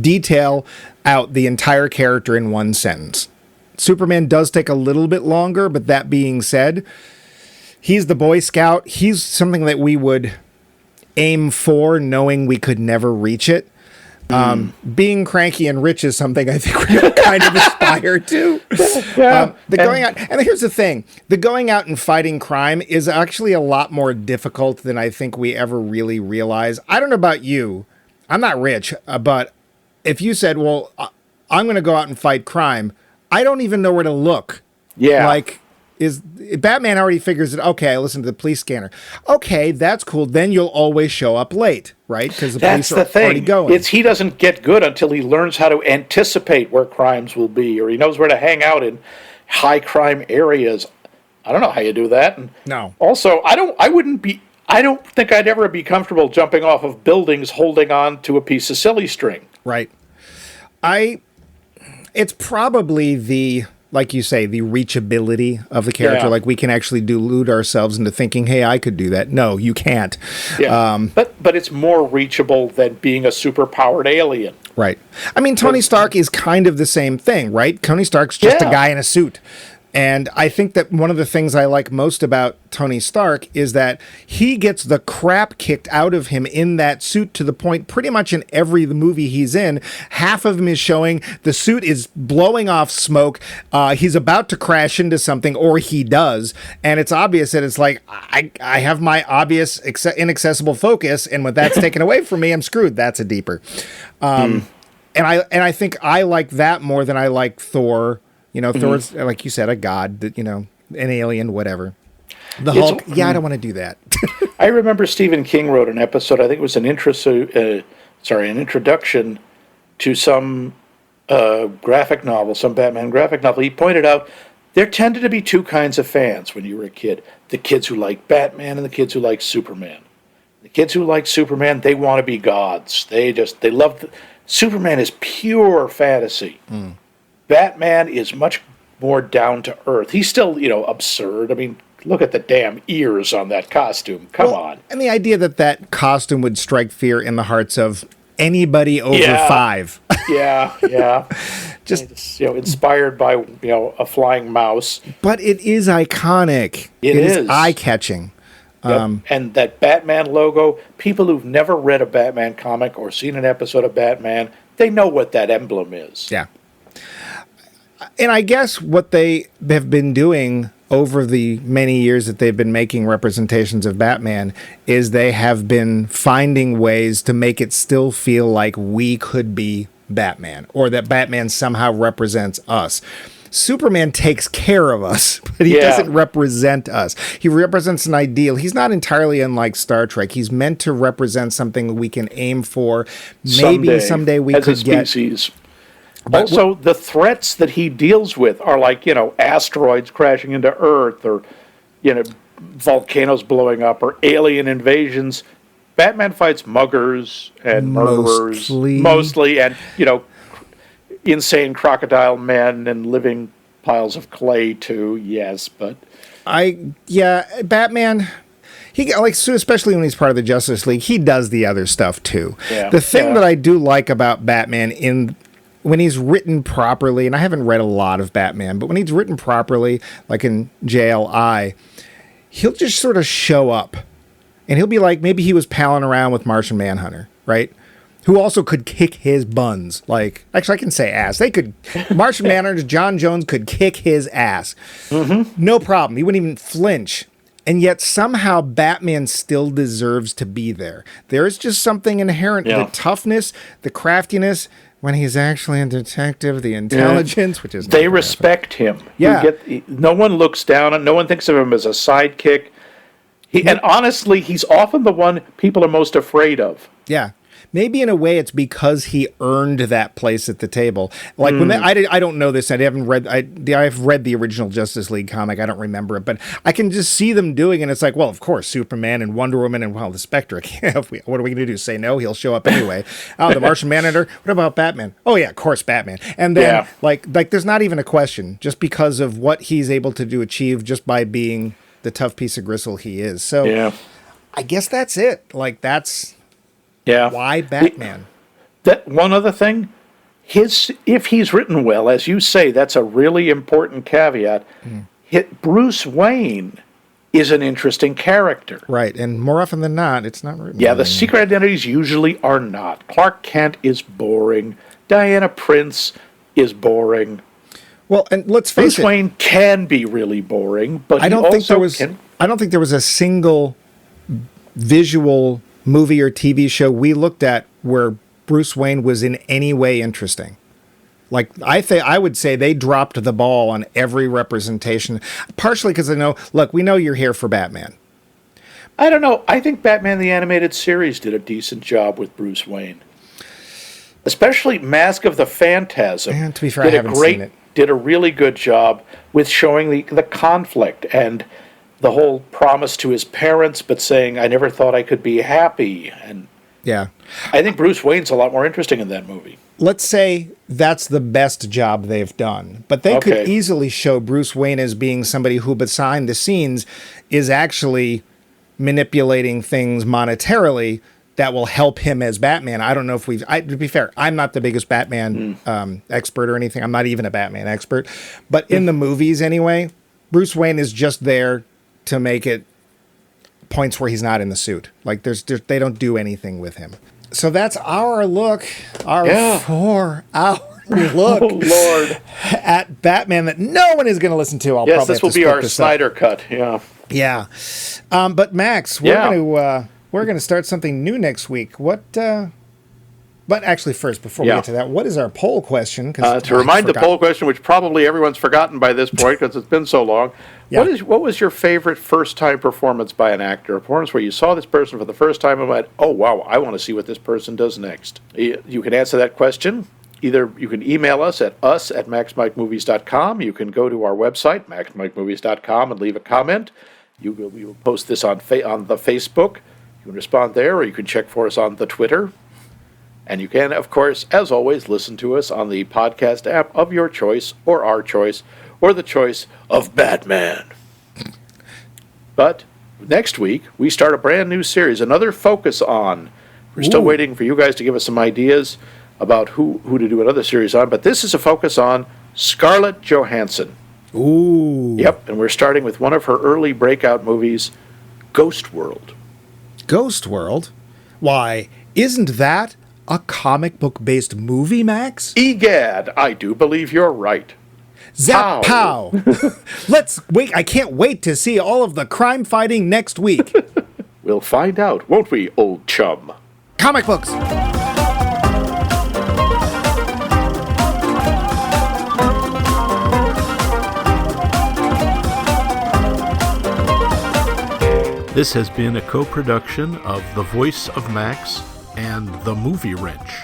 detail out the entire character in one sentence. Superman does take a little bit longer, but that being said, he's the Boy Scout. He's something that we would aim for, knowing we could never reach it. Being cranky and rich is something I think we all kind of aspire to. Going out, and here's the thing: the going out and fighting crime is actually a lot more difficult than I think we ever really realize. I don't know about you. I'm not rich, but if you said, "Well, I'm going to go out and fight crime," I don't even know where to look. Yeah. Like, Batman already figures it. Okay, I listen to the police scanner. Okay, that's cool. Then you'll always show up late, right? Because the That's police the are already thing. going. He doesn't get good until he learns how to anticipate where crimes will be, or he knows where to hang out in high crime areas. I don't know how you do that. And No. Also, I don't think I'd ever be comfortable jumping off of buildings holding on to a piece of silly string. Right. It's probably the, like you say, the reachability of the character. Yeah. Like, we can actually delude ourselves into thinking, hey, I could do that. No, you can't. Yeah. But it's more reachable than being a superpowered alien. Right. I mean, Tony Stark is kind of the same thing, right? Tony Stark's just a Yeah. guy in a suit. And I think that one of the things I like most about Tony Stark is that he gets the crap kicked out of him in that suit, to the point pretty much in every movie he's in. Half of him is showing the suit is blowing off smoke. He's about to crash into something, or he does. And it's obvious that it's like, I have my obvious inaccessible focus, and when that's taken away from me, I'm screwed. That's a deeper. And I think I like that more than I like Thor. You know, Thor's, like you said, a god, that, you know, an alien, whatever. The Hulk, I don't want to do that. I remember Stephen King wrote an episode. I think it was an introduction to some graphic novel, some Batman graphic novel. He pointed out there tended to be two kinds of fans when you were a kid: the kids who like Batman and the kids who like Superman. The kids who like Superman, they want to be gods. They love Superman is pure fantasy. Batman is much more down to earth. He's still, absurd. I mean, look at the damn ears on that costume. Come on. And the idea that costume would strike fear in the hearts of anybody over 5. Yeah. Just inspired by a flying mouse. But it is iconic. It is eye-catching. And that Batman logo, people who've never read a Batman comic or seen an episode of Batman, they know what that emblem is. Yeah. And I guess what they have been doing over the many years that they've been making representations of Batman is they have been finding ways to make it still feel like we could be Batman, or that Batman somehow represents us. Superman takes care of us, but he doesn't represent us. He represents an ideal. He's not entirely unlike Star Trek. He's meant to represent something we can aim for. Maybe someday we as could a species. But so the threats that he deals with are like, asteroids crashing into Earth, or, volcanoes blowing up, or alien invasions. Batman fights muggers and murderers mostly, and, insane crocodile men and living piles of clay too. Yes, but Batman, he especially when he's part of the Justice League, he does the other stuff too. Yeah, the thing that I do like about Batman when he's written properly, and I haven't read a lot of Batman, but when he's written properly, like in JLI, he'll just sort of show up. And he'll be like, maybe he was palling around with Martian Manhunter, right? Who also could kick his buns. Actually, I can say ass. Martian Manhunter, John Jones could kick his ass. Mm-hmm. No problem. He wouldn't even flinch. And yet somehow Batman still deserves to be there. There is just something inherent. The toughness, the craftiness, when he's actually a detective, the intelligence, which is... They respect him. Yeah. No one looks down on, no one thinks of him as a sidekick. And honestly, he's often the one people are most afraid of. Yeah. Maybe in a way it's because he earned that place at the table. Like when I don't know this. I've read the original Justice League comic. I don't remember it, but I can just see them doing it. And it's like, well, of course, Superman and Wonder Woman and the Spectre. What are we going to do? Say no? He'll show up anyway. The Martian Manhunter. What about Batman? Oh yeah, of course, Batman. And then like there's not even a question, just because of what he's able to achieve just by being the tough piece of gristle he is. So I guess that's it. That's why Batman. That one other thing, if he's written well, as you say, that's a really important caveat. Bruce Wayne is an interesting character. Right, and more often than not, it's not written. Yeah, the secret identities usually are not. Clark Kent is boring. Diana Prince is boring. Well, and let's face it, Bruce Wayne can be really boring, but I don't think there was a single visual movie or TV show we looked at where Bruce Wayne was in any way interesting. I would say they dropped the ball on every representation, partially because we know you're here for Batman. I don't know. I think Batman the Animated Series did a decent job with Bruce Wayne. Especially Mask of the Phantasm. And to be fair, I haven't seen it. Did a really good job with showing the conflict and the whole promise to his parents, but saying, I never thought I could be happy. And I think Bruce Wayne's a lot more interesting in that movie. Let's say that's the best job they've done. But they could easily show Bruce Wayne as being somebody who, behind the scenes, is actually manipulating things monetarily that will help him as Batman. I don't know if to be fair, I'm not the biggest Batman expert or anything. I'm not even a Batman expert. But in the movies anyway, Bruce Wayne is just there to make it points where he's not in the suit. They don't do anything with him. So that's our look, 4-hour look at Batman that no one is going to listen to. This will be our Snyder cut. Yeah. But Max, we're going to start something new next week. But actually, first, before we get to that, what is our poll question? To remind the poll question, which probably everyone's forgotten by this point because it's been so long, what was your favorite first-time performance by an actor? A performance where you saw this person for the first time and went, oh, wow, I want to see what this person does next. You can answer that question. Either you can email us at maxmikemovies.com. You can go to our website, maxmikemovies.com, and leave a comment. We will post this on the Facebook. You can respond there, or you can check for us on the Twitter. And you can, of course, as always, listen to us on the podcast app of your choice, or our choice, or the choice of Batman. But next week, we start a brand new series, another focus on. We're still waiting for you guys to give us some ideas about who to do another series on, but this is a focus on Scarlett Johansson. Ooh. Yep, and we're starting with one of her early breakout movies, Ghost World. Ghost World? Why, isn't that A comic book-based movie, Max? Egad, I do believe you're right. Zap pow! Let's wait. I can't wait to see all of the crime fighting next week. We'll find out, won't we, old chum? Comic books! This has been a co-production of The Voice of Max and The Movie Wrench.